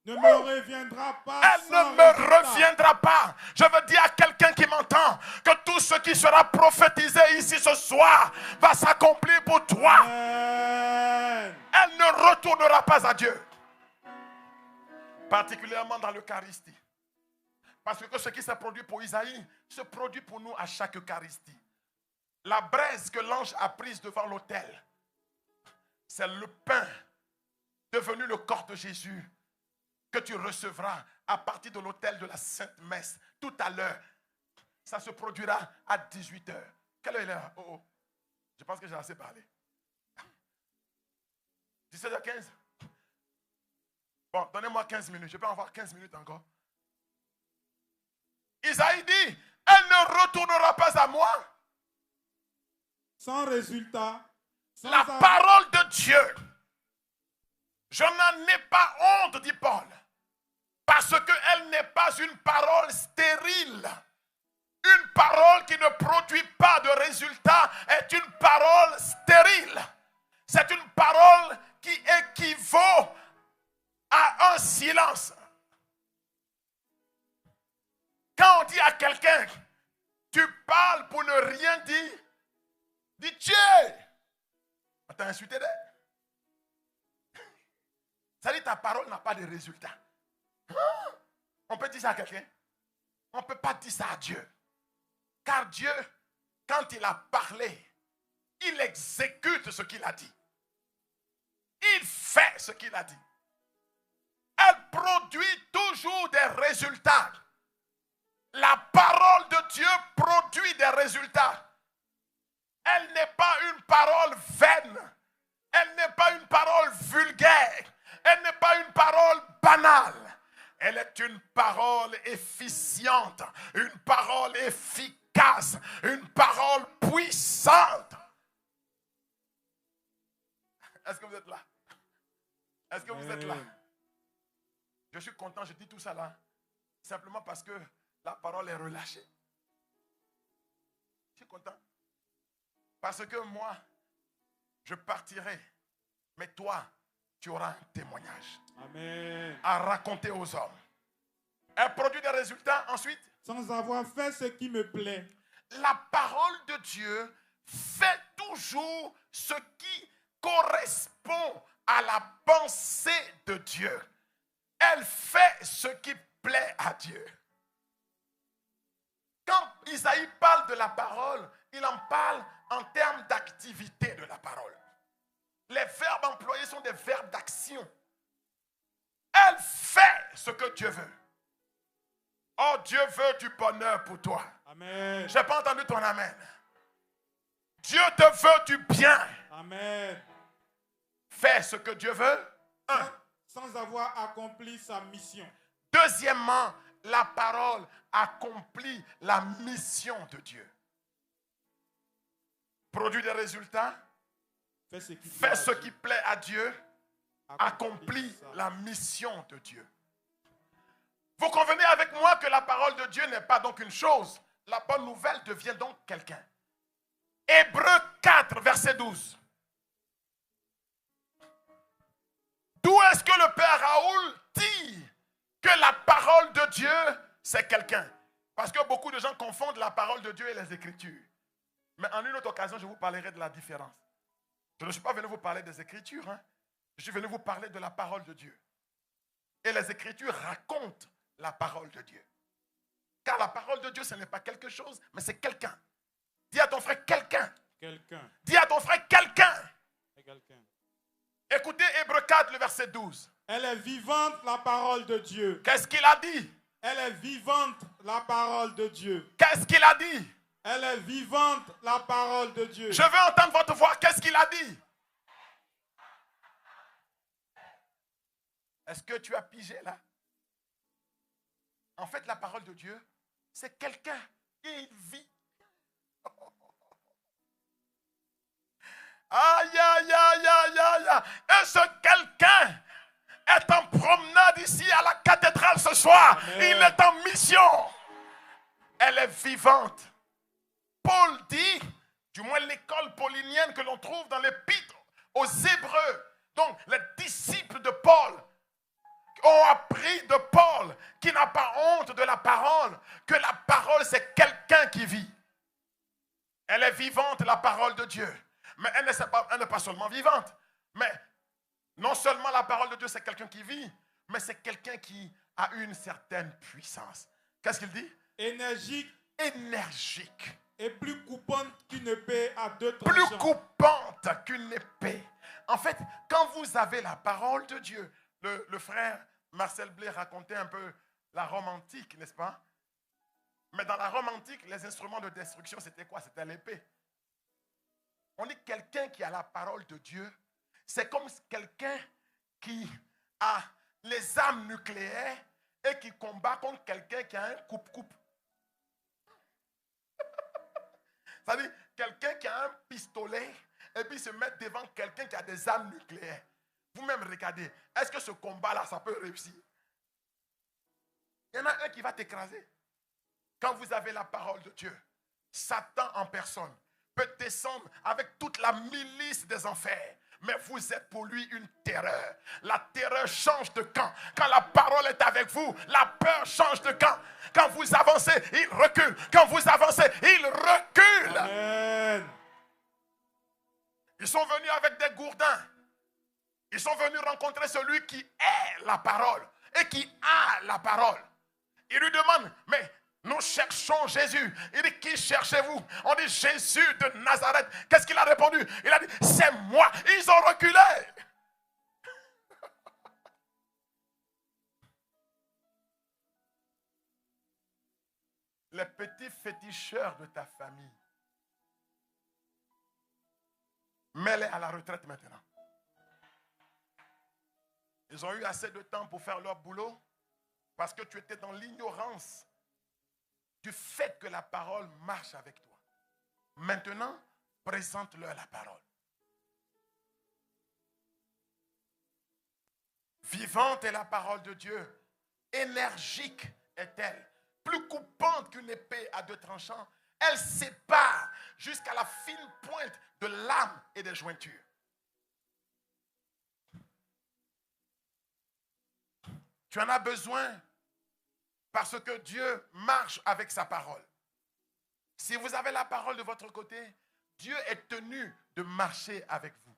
Ne me reviendra pas. Elle ne me reviendra pas. Je veux dire à quelqu'un qui m'entend que tout ce qui sera prophétisé ici ce soir va s'accomplir pour toi. Amen. Elle ne retournera pas à Dieu. Particulièrement dans l'Eucharistie. Parce que ce qui s'est produit pour Isaïe se produit pour nous à chaque Eucharistie. La braise que l'ange a prise devant l'autel, c'est le pain devenu le corps de Jésus que tu recevras à partir de l'autel de la Sainte Messe tout à l'heure. Ça se produira à 18h. Quelle heure est l'heure? Oh. Je pense que j'ai assez parlé. 17h15. Bon, donnez-moi 15 minutes. Je peux en avoir 15 minutes encore. Isaïe dit, elle ne retournera pas à moi. Sans résultat. La parole de Dieu. Je n'en ai pas honte, dit Paul. Parce qu'elle n'est pas une parole stérile. Une parole qui ne produit pas de résultat est une parole stérile. C'est une parole qui équivaut à un silence. Quand on dit à quelqu'un, tu parles pour ne rien dire, dis Dieu. On t'a insulté d'elle. Ça dit ta parole n'a pas de résultat. On peut dire ça à quelqu'un? On ne peut pas dire ça à Dieu. Car Dieu, quand il a parlé, il exécute ce qu'il a dit. Il fait ce qu'il a dit. Elle produit toujours des résultats. La parole de Dieu produit des résultats. Elle n'est pas une parole vaine. Elle n'est pas une parole vulgaire. Elle n'est pas une parole banale. Elle est une parole efficiente, une parole efficace, une parole puissante. Est-ce que vous êtes là? Est-ce que vous êtes là? Je suis content, je dis tout ça là, simplement parce que la parole est relâchée. Je suis content. Parce que moi, je partirai, mais toi, tu auras un témoignage. Amen. À raconter aux hommes. Elle produit des résultats ensuite. Sans avoir fait ce qui me plaît. La parole de Dieu fait toujours ce qui correspond à la pensée de Dieu. Elle fait ce qui plaît à Dieu. Quand Isaïe parle de la parole, il en parle en termes d'activité de la parole. Les verbes employés sont des verbes d'action. Elle fait ce que Dieu veut. Oh, Dieu veut du bonheur pour toi. Amen. Je n'ai pas entendu ton amen. Dieu te veut du bien. Amen. Fais ce que Dieu veut. Sans avoir accompli sa mission. Deuxièmement, la parole accomplit la mission de Dieu. Produit des résultats. Fais ce qui plaît à Dieu. accomplit la mission de Dieu. Vous convenez avec moi que la parole de Dieu n'est pas donc une chose. La bonne nouvelle devient donc quelqu'un. Hébreux 4, verset 12. D'où est-ce que le Père Raoul dit que la parole de Dieu, c'est quelqu'un? Parce que beaucoup de gens confondent la parole de Dieu et les Écritures. Mais en une autre occasion, je vous parlerai de la différence. Je ne suis pas venu vous parler des Écritures. Je suis venu vous parler de la parole de Dieu. Et les Écritures racontent la parole de Dieu. Car la parole de Dieu, ce n'est pas quelque chose, mais c'est quelqu'un. Dis à ton frère quelqu'un. Quelqu'un. Dis à ton frère quelqu'un. Quelqu'un. Écoutez Hébreux 4, le verset 12. Elle est vivante, la parole de Dieu. Qu'est-ce qu'il a dit? Elle est vivante, la parole de Dieu. Qu'est-ce qu'il a dit? Elle est vivante, la parole de Dieu. Je veux entendre votre voix. Qu'est-ce qu'il a dit? Est-ce que tu as pigé là? En fait, la parole de Dieu, c'est quelqu'un qui vit. Aïe, aïe, aïe, aïe, aïe. Et ce quelqu'un est en promenade ici à la cathédrale ce soir. Amen. Il est en mission. Elle est vivante. Paul dit, du moins l'école paulinienne que l'on trouve dans l'épître aux Hébreux, donc les disciples de Paul ont appris de Paul, qui n'a pas honte de la parole, que la parole c'est quelqu'un qui vit. Elle est vivante, la parole de Dieu. Mais elle n'est pas seulement vivante. Mais non seulement la parole de Dieu c'est quelqu'un qui vit, mais c'est quelqu'un qui a une certaine puissance. Qu'est-ce qu'il dit? Énergique. Énergique. Et plus coupante qu'une épée à deux tranchants. Plus coupante qu'une épée. En fait, quand vous avez la parole de Dieu, le frère Marcel Blé racontait un peu la Rome antique, n'est-ce pas? Mais dans la Rome antique, les instruments de destruction, c'était quoi? C'était l'épée. On dit quelqu'un qui a la parole de Dieu, c'est comme quelqu'un qui a les armes nucléaires et qui combat contre quelqu'un qui a un coupe-coupe. C'est-à-dire quelqu'un qui a un pistolet et puis se met devant quelqu'un qui a des armes nucléaires. Vous-même regardez, est-ce que ce combat-là, ça peut réussir? Il y en a un qui va t'écraser. Quand vous avez la parole de Dieu, Satan en personne peut descendre avec toute la milice des enfers. Mais vous êtes pour lui une terreur. La terreur change de camp. Quand la parole est avec vous, la peur change de camp. Quand vous avancez, il recule. Quand vous avancez, il recule. Amen. Ils sont venus avec des gourdins. Ils sont venus rencontrer celui qui est la parole et qui a la parole. Ils lui demandent, mais nous cherchons Jésus. Il dit, qui cherchez-vous? On dit, Jésus de Nazareth. Qu'est-ce qu'il a répondu? Il a dit, c'est moi. Ils ont reculé. Les petits féticheurs de ta famille, mets-les à la retraite maintenant. Ils ont eu assez de temps pour faire leur boulot parce que tu étais dans l'ignorance du fait que la parole marche avec toi. Maintenant, présente-leur la parole. Vivante est la parole de Dieu. Énergique est-elle. Plus coupante qu'une épée à deux tranchants. Elle sépare jusqu'à la fine pointe de l'âme et des jointures. Tu en as besoin parce que Dieu marche avec sa parole. Si vous avez la parole de votre côté, Dieu est tenu de marcher avec vous.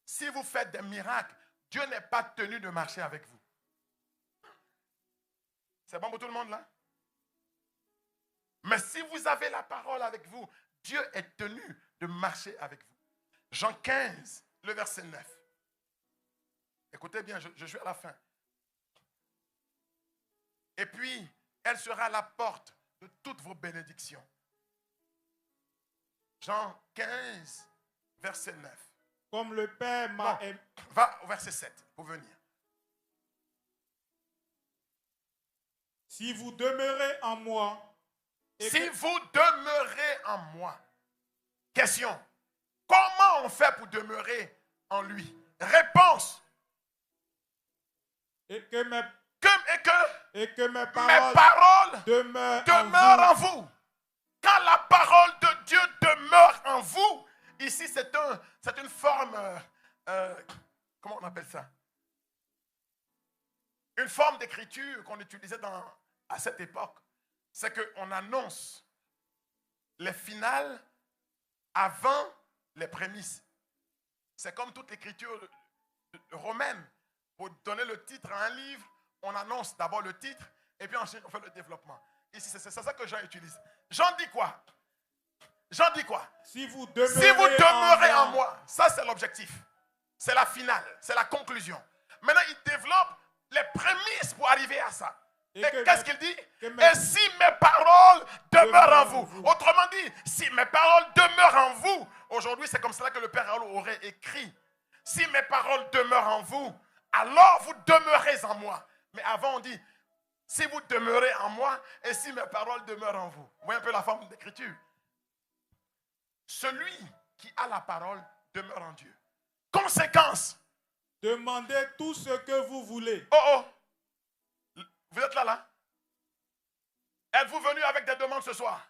Si vous faites des miracles, Dieu n'est pas tenu de marcher avec vous. C'est bon pour tout le monde là? Mais si vous avez la parole avec vous, Dieu est tenu de marcher avec vous. Jean 15, le verset 9. Écoutez bien, je suis à la fin. Et puis, elle sera la porte de toutes vos bénédictions. Jean 15, verset 9. Comme le Père m'a aimé. Va au verset 7 pour venir. Si vous demeurez en moi. Si vous demeurez en moi. Question. Comment on fait pour demeurer en lui. Réponse. Et que mes Mes paroles paroles demeurent en vous. Quand la parole de Dieu demeure en vous, ici c'est une forme, comment on appelle ça? Une forme d'écriture qu'on utilisait à cette époque. C'est qu'on annonce les finales avant les prémices. C'est comme toute l'écriture romaine. Pour donner le titre à un livre, on annonce d'abord le titre et puis ensuite on fait le développement. Ici, c'est ça que Jean utilise. Jean dit quoi? Jean dit quoi? Si vous demeurez en moi, ça c'est l'objectif. C'est la finale, c'est la conclusion. Maintenant, il développe les prémices pour arriver à ça. Et qu'est-ce qu'il dit? Et si mes paroles demeurent en vous. Autrement dit, si mes paroles demeurent en vous. Aujourd'hui, c'est comme cela que le Père Raoul aurait écrit. Si mes paroles demeurent en vous, alors vous demeurez en moi. Mais avant, on dit, si vous demeurez en moi et si mes paroles demeurent en vous. Vous voyez un peu la forme d'écriture. Celui qui a la parole demeure en Dieu. Conséquence. Demandez tout ce que vous voulez. Oh. Vous êtes là? Êtes-vous venu avec des demandes ce soir?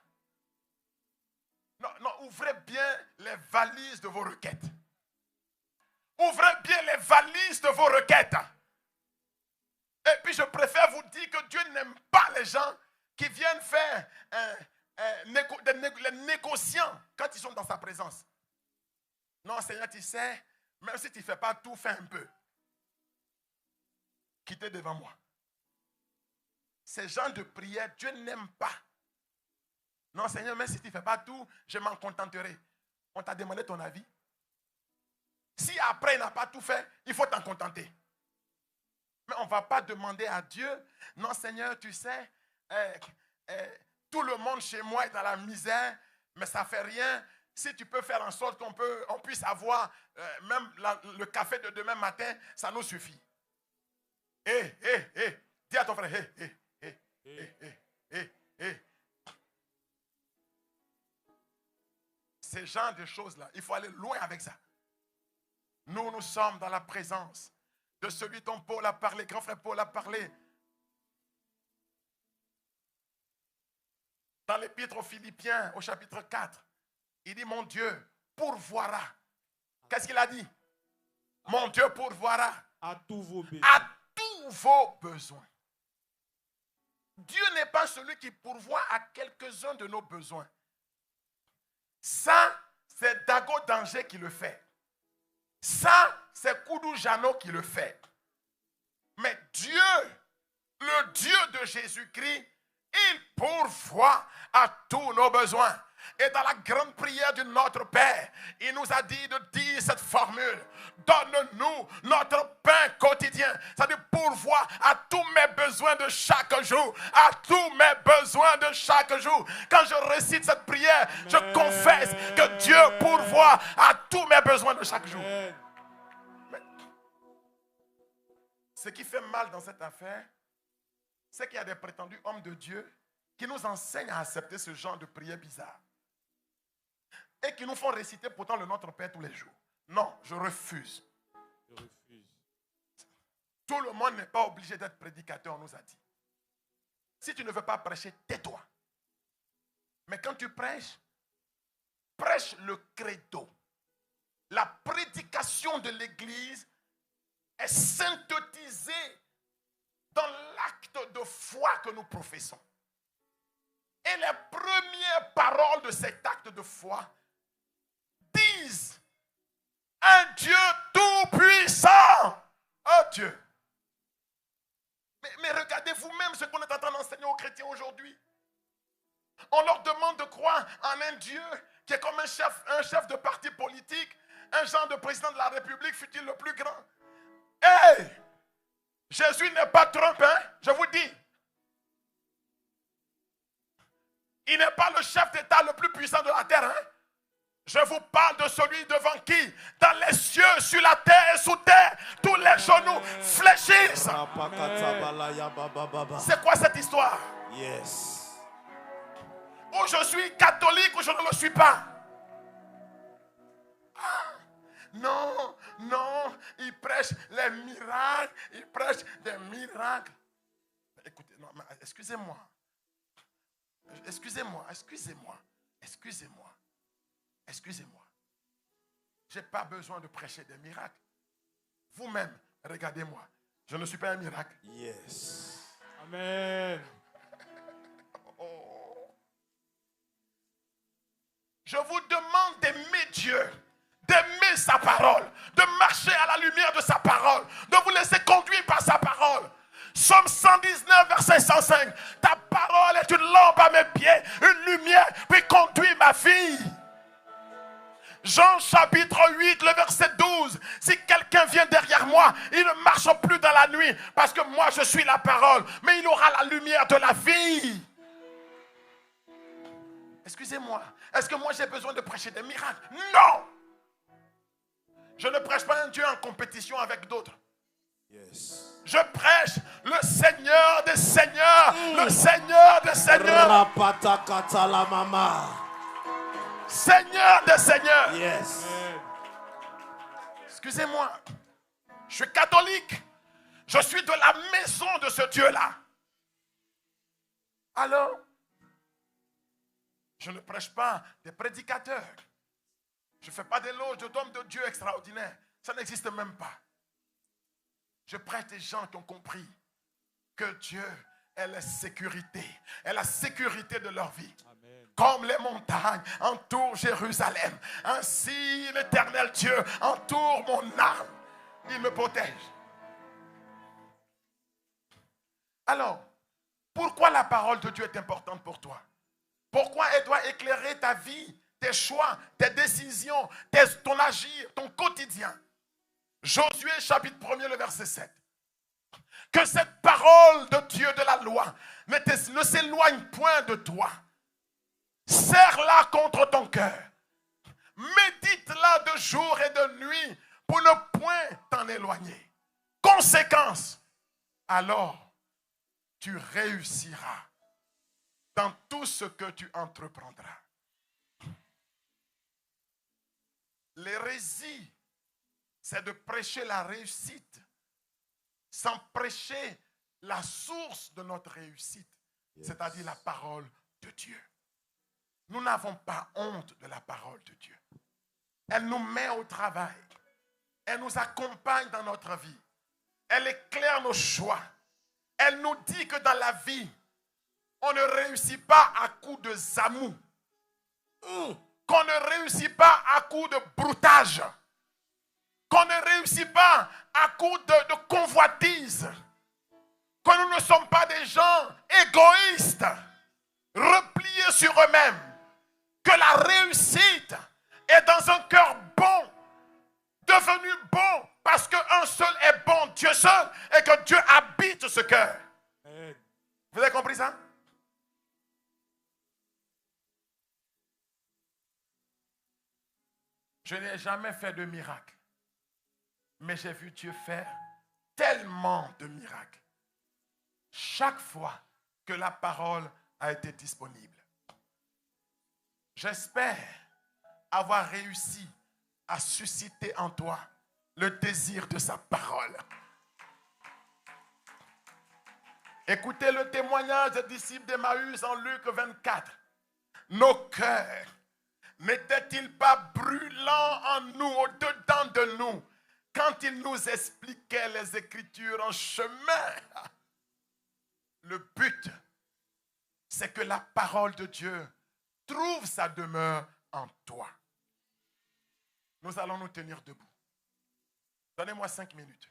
Non, ouvrez bien les valises de vos requêtes. Ouvrez bien les valises de vos requêtes. Et puis je préfère vous dire que Dieu n'aime pas les gens qui viennent faire les négociants quand ils sont dans sa présence. Non, Seigneur, tu sais, même si tu ne fais pas tout, fais un peu. Quittez devant moi. Ces gens de prière, Dieu n'aime pas. Non, Seigneur, même si tu ne fais pas tout, je m'en contenterai. On t'a demandé ton avis. Si après il n'a pas tout fait, il faut t'en contenter. Mais on ne va pas demander à Dieu, non Seigneur, tu sais, tout le monde chez moi est dans la misère, mais ça ne fait rien. Si tu peux faire en sorte qu'on puisse avoir même le café de demain matin, ça nous suffit. Dis à ton frère, Ces genres de choses-là, il faut aller loin avec ça. Nous sommes dans la présence de celui dont Paul a parlé, grand frère Paul a parlé. Dans l'épître aux Philippiens, au chapitre 4, il dit, mon Dieu pourvoira. Qu'est-ce qu'il a dit? Mon Dieu pourvoira à tous vos besoins. À tous vos besoins. Dieu n'est pas celui qui pourvoit à quelques-uns de nos besoins. Ça, c'est Dago Danger qui le fait. Ça, c'est Koudou Jano qui le fait. Mais Dieu, le Dieu de Jésus-Christ, il pourvoit à tous nos besoins. Et dans la grande prière de notre Père, il nous a dit de dire cette formule. Donne-nous notre pain quotidien. C'est-à-dire pourvoir à tous mes besoins de chaque jour. À tous mes besoins de chaque jour. Quand je récite cette prière, je confesse que Dieu pourvoit à tous mes besoins de chaque jour. Mais ce qui fait mal dans cette affaire, c'est qu'il y a des prétendus hommes de Dieu qui nous enseignent à accepter ce genre de prière bizarre. Et qui nous font réciter pourtant le Notre Père tous les jours. Non, je refuse. Je refuse. Tout le monde n'est pas obligé d'être prédicateur, on nous a dit. Si tu ne veux pas prêcher, tais-toi. Mais quand tu prêches, prêche le credo. La prédication de l'Église est synthétisée dans l'acte de foi que nous professons. Et les premières paroles de cet acte de foi disent un Dieu tout-puissant. Oh Dieu. Mais regardez vous-même ce qu'on est en train d'enseigner aux chrétiens aujourd'hui. On leur demande de croire en un Dieu qui est comme un chef de parti politique, un genre de président de la République, fut-il le plus grand. Hey! Jésus n'est pas Trump, hein? Je vous dis. Il n'est pas le chef d'État le plus puissant de la terre, hein? Je vous parle de celui devant qui, dans les cieux, sur la terre et sous terre, tous les genoux fléchissent. C'est quoi cette histoire? Yes. Ou je suis catholique ou je ne le suis pas. Non, non, il prêche les miracles. Il prêche des miracles. Écoutez, non, excusez-moi. Excusez-moi. Je n'ai pas besoin de prêcher des miracles. Vous-même, regardez-moi. Je ne suis pas un miracle. Yes. Amen. Je vous demande d'aimer Dieu, d'aimer sa parole, de marcher à la lumière de sa parole, de vous laisser conduire par sa parole. Psaume 119, verset 105. Ta parole est une lampe à mes pieds, une lumière qui conduit ma vie. Jean chapitre 8, le verset 12. Si quelqu'un vient derrière moi, il ne marche plus dans la nuit parce que moi je suis la parole, mais il aura la lumière de la vie. Excusez-moi, est-ce que moi j'ai besoin de prêcher des miracles? Non! Je ne prêche pas un Dieu en compétition avec d'autres. Yes. Je prêche le Seigneur des Seigneurs, le Seigneur des Seigneurs. Seigneur des Seigneurs. Yes. Excusez-moi, je suis catholique. Je suis de la maison de ce Dieu-là. Alors, je ne prêche pas des prédicateurs. Je ne fais pas d'éloges d'hommes de Dieu extraordinaires. Ça n'existe même pas. Je prêche des gens qui ont compris que Dieu est la sécurité. Est la sécurité de leur vie. Amen. Comme les montagnes entourent Jérusalem, ainsi l'Éternel Dieu entoure mon âme. Il me protège. Alors, pourquoi la parole de Dieu est importante pour toi? Pourquoi elle doit éclairer ta vie, tes choix, tes décisions, ton agir, ton quotidien? Josué chapitre 1er, le verset 7. Que cette parole de Dieu de la loi ne s'éloigne point de toi. Serre-la contre ton cœur. Médite-la de jour et de nuit pour ne point t'en éloigner. Conséquence, alors tu réussiras dans tout ce que tu entreprendras. L'hérésie, c'est de prêcher la réussite sans prêcher la source de notre réussite, c'est-à-dire la parole de Dieu. Nous n'avons pas honte de la parole de Dieu. Elle nous met au travail. Elle nous accompagne dans notre vie. Elle éclaire nos choix. Elle nous dit que dans la vie, on ne réussit pas à coup de zamou. Qu'on ne réussit pas à coup de broutage. Qu'on ne réussit pas à coup de convoitise. Que nous ne sommes pas des gens égoïstes, repliés sur eux-mêmes. Que la réussite est dans un cœur bon, devenu bon, parce qu'un seul est bon, Dieu seul, et que Dieu habite ce cœur. Vous avez compris ça? Je n'ai jamais fait de miracle, mais j'ai vu Dieu faire tellement de miracles. Chaque fois que la parole a été disponible. J'espère avoir réussi à susciter en toi le désir de sa parole. Écoutez le témoignage des disciples d'Emmaüs en Luc 24. Nos cœurs n'étaient-ils pas brûlants en nous, au-dedans de nous, quand il nous expliquait les Écritures en chemin? Le but, c'est que la parole de Dieu trouve sa demeure en toi. Nous allons nous tenir debout. Donnez-moi 5 minutes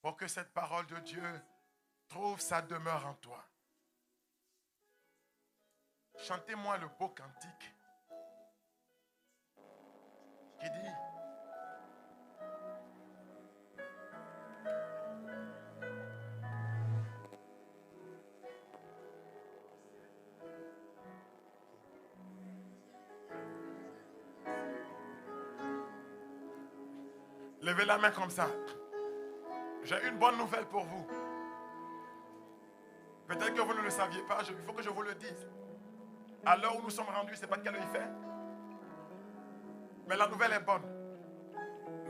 pour que cette parole de Dieu trouve sa demeure en toi. Chantez-moi le beau cantique qui dit: levez la main comme ça. J'ai une bonne nouvelle pour vous. Peut-être que vous ne le saviez pas, il faut que je vous le dise. À l'heure où nous sommes rendus, c'est pas quelle heure il fait? Mais la nouvelle est bonne.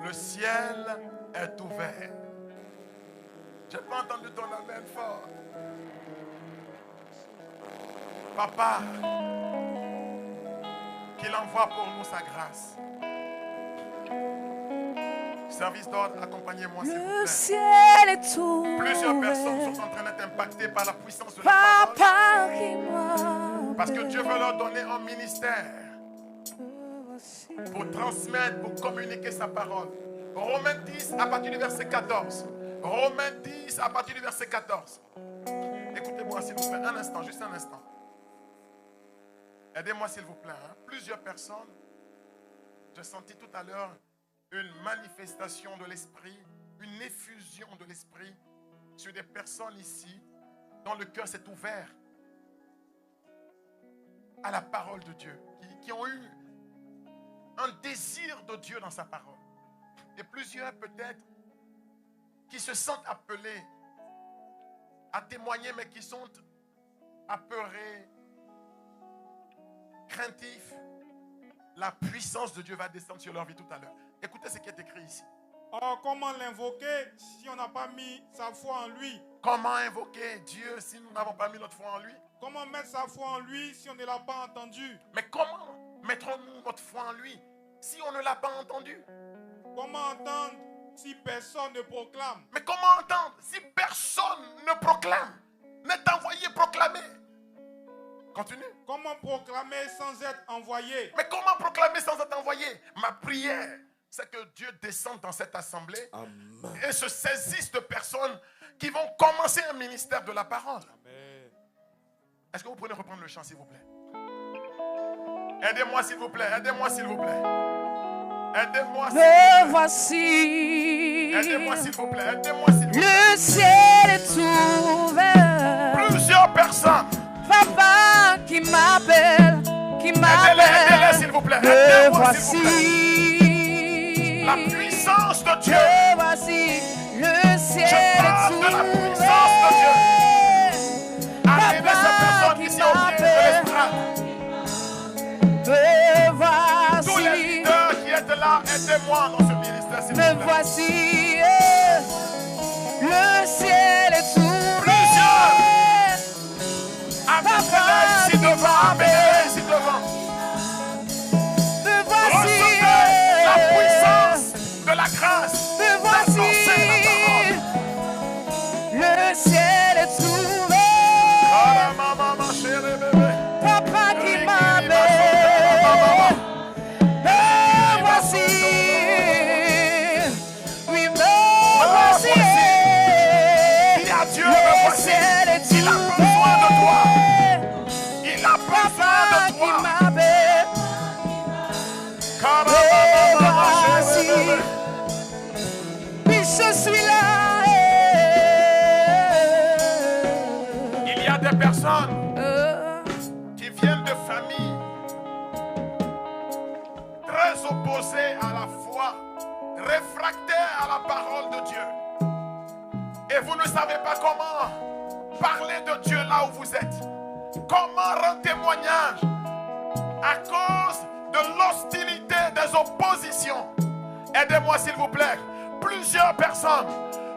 Le ciel est ouvert. Je n'ai pas entendu ton amen fort. Papa, qu'il envoie pour nous sa grâce. Service d'ordre, accompagnez-moi s'il vous plaît. Le ciel est ouvert. Plusieurs personnes sont en train d'être impactées par la puissance de la Papa parole. qui m'appelle. Parce que Dieu veut leur donner un ministère pour transmettre, pour communiquer sa parole. Romains 10 à partir du verset 14. Romains 10 à partir du verset 14. Écoutez-moi s'il vous plaît, un instant, juste un instant. Aidez-moi s'il vous plaît. Plusieurs personnes, j'ai senti tout à l'heure une manifestation de l'esprit, une effusion de l'esprit sur des personnes ici dont le cœur s'est ouvert à la parole de Dieu, qui ont eu un désir de Dieu dans sa parole. Et plusieurs peut-être qui se sentent appelés à témoigner, mais qui sont apeurés, craintifs. La puissance de Dieu va descendre sur leur vie tout à l'heure. Écoutez ce qui est écrit ici. Or, comment l'invoquer si on n'a pas mis sa foi en lui? Comment invoquer Dieu si nous n'avons pas mis notre foi en lui? Comment mettre sa foi en lui si on ne l'a pas entendu? Mais comment mettrons-nous notre foi en lui si on ne l'a pas entendu? Comment entendre si personne ne proclame? Mais comment entendre si personne ne proclame, n'est envoyé proclamer? Continue. Comment proclamer sans être envoyé? Mais comment proclamer sans être envoyé? Ma prière, c'est que Dieu descende dans cette assemblée. Amen. Et se saisisse de personnes qui vont commencer un ministère de la parole. Amen. Est-ce que vous pouvez reprendre le chant, s'il vous plaît? Aidez-moi, s'il vous plaît. Aidez-moi, s'il vous plaît. Aidez-moi, s'il vous plaît. Me voici. Aidez-moi, s'il vous plaît. Aidez-moi, s'il vous plaît. Le ciel est ouvert. Plusieurs personnes. Papa qui m'appelle, Aidez-les, s'il vous plaît. Me Aidez-moi, s'il vous plaît. voici. La puissance de Dieu. Me voici. Le ciel Je parle est de la ouvert. puissance de Dieu. Amenez ces personnes ici au pied de l'estrade. Me Tous les voici. leaders qui êtes là, aidez-moi dans ce ministère, s'il Me vous plaît. voici. Le ciel est ouvert. Amenez-les ici devant. Amenez-les ici devant. Me voici. Recevez la puissance de la grâce. Me voici. D'annoncer la parole. Le ciel est ouvert. Ah, maman, chérie, bébé. Papa qui m'appelle. Me voici. Oui, me voici. Dis à Dieu, me Le voici. ciel est Il a besoin de toi. Il a besoin Papa de qui toi. m'appelle. Maman, chérie, bébé. Oui, je suis là. Il y a des personnes qui viennent de familles très opposées à la foi, réfractaires à la parole de Dieu. Et vous ne savez pas comment parler de Dieu là où vous êtes. Comment rendre témoignage à cause de l'hostilité, des oppositions. Aidez-moi s'il vous plaît. Plusieurs personnes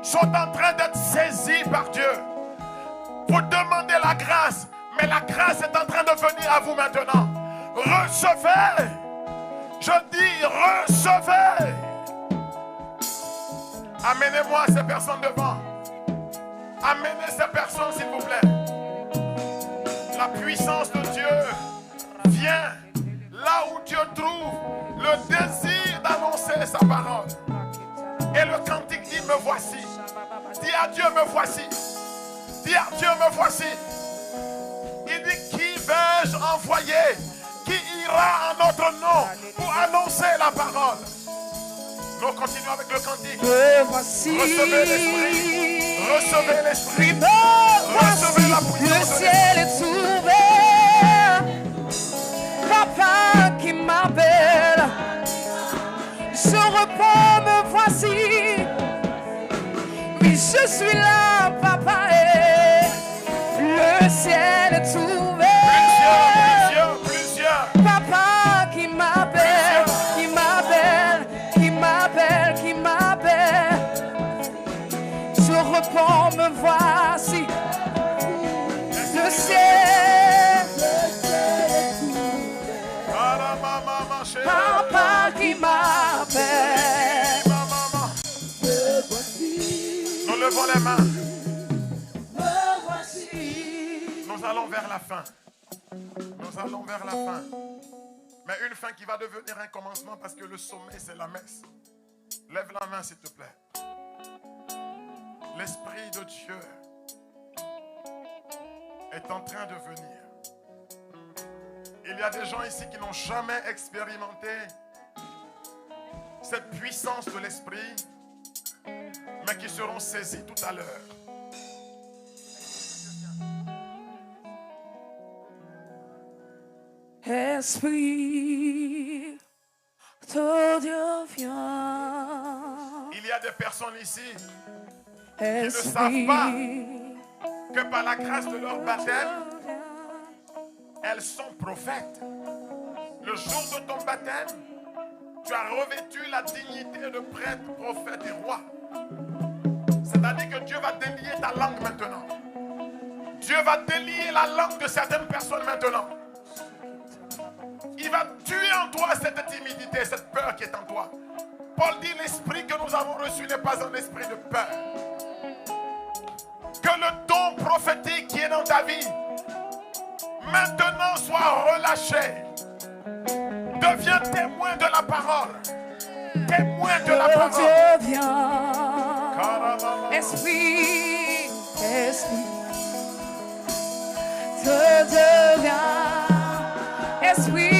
sont en train d'être saisies par Dieu. Vous demandez la grâce, mais la grâce est en train de venir à vous maintenant. Recevez. Je dis recevez. Amenez-moi ces personnes devant. Amenez ces personnes s'il vous plaît. La puissance de Dieu vient là où Dieu trouve le désir d'annoncer sa parole. Et le cantique dit me voici. Dis à Dieu me voici. Dis à Dieu me voici. Il dit qui vais-je envoyer? Qui ira en notre nom pour annoncer la parole? Nous continuons avec le cantique. Me voici. Recevez l'esprit. Recevez l'esprit. Me Recevez la voici. puissance Le de ciel est ouvert. Papa qui m'appelle. Je reprends, me voici. Oui, je suis là, papa. Le ciel est ouvert. Plusieurs. Papa qui m'appelle, qui m'appelle. enfant, me voici. Le ciel, papa qui m'appelle. Nous levons les mains. Me voici. Nous allons vers la fin. Nous allons vers la fin. Mais une fin qui va devenir un commencement parce que le sommet, c'est la messe. Lève la main, s'il te plaît. L'Esprit de Dieu est en train de venir. Il y a des gens ici qui n'ont jamais expérimenté cette puissance de l'Esprit, mais qui seront saisis tout à l'heure. Esprit de Dieu vient. Il y a des personnes ici qui ne savent pas que par la grâce de leur baptême, elles sont prophètes. Le jour de ton baptême, tu as revêtu la dignité de prêtre, prophète et roi. C'est-à-dire que Dieu va délier ta langue maintenant. Dieu va délier la langue de certaines personnes maintenant. Il va tuer en toi cette timidité, cette peur qui est en toi. Paul dit, l'esprit que nous avons reçu n'est pas un esprit de peur. Que le don prophétique qui est dans ta vie, maintenant soit relâché. Deviens témoin de la parole. Témoin de la parole. Dieu vient. Esprit, esprit de Dieu vient. Esprit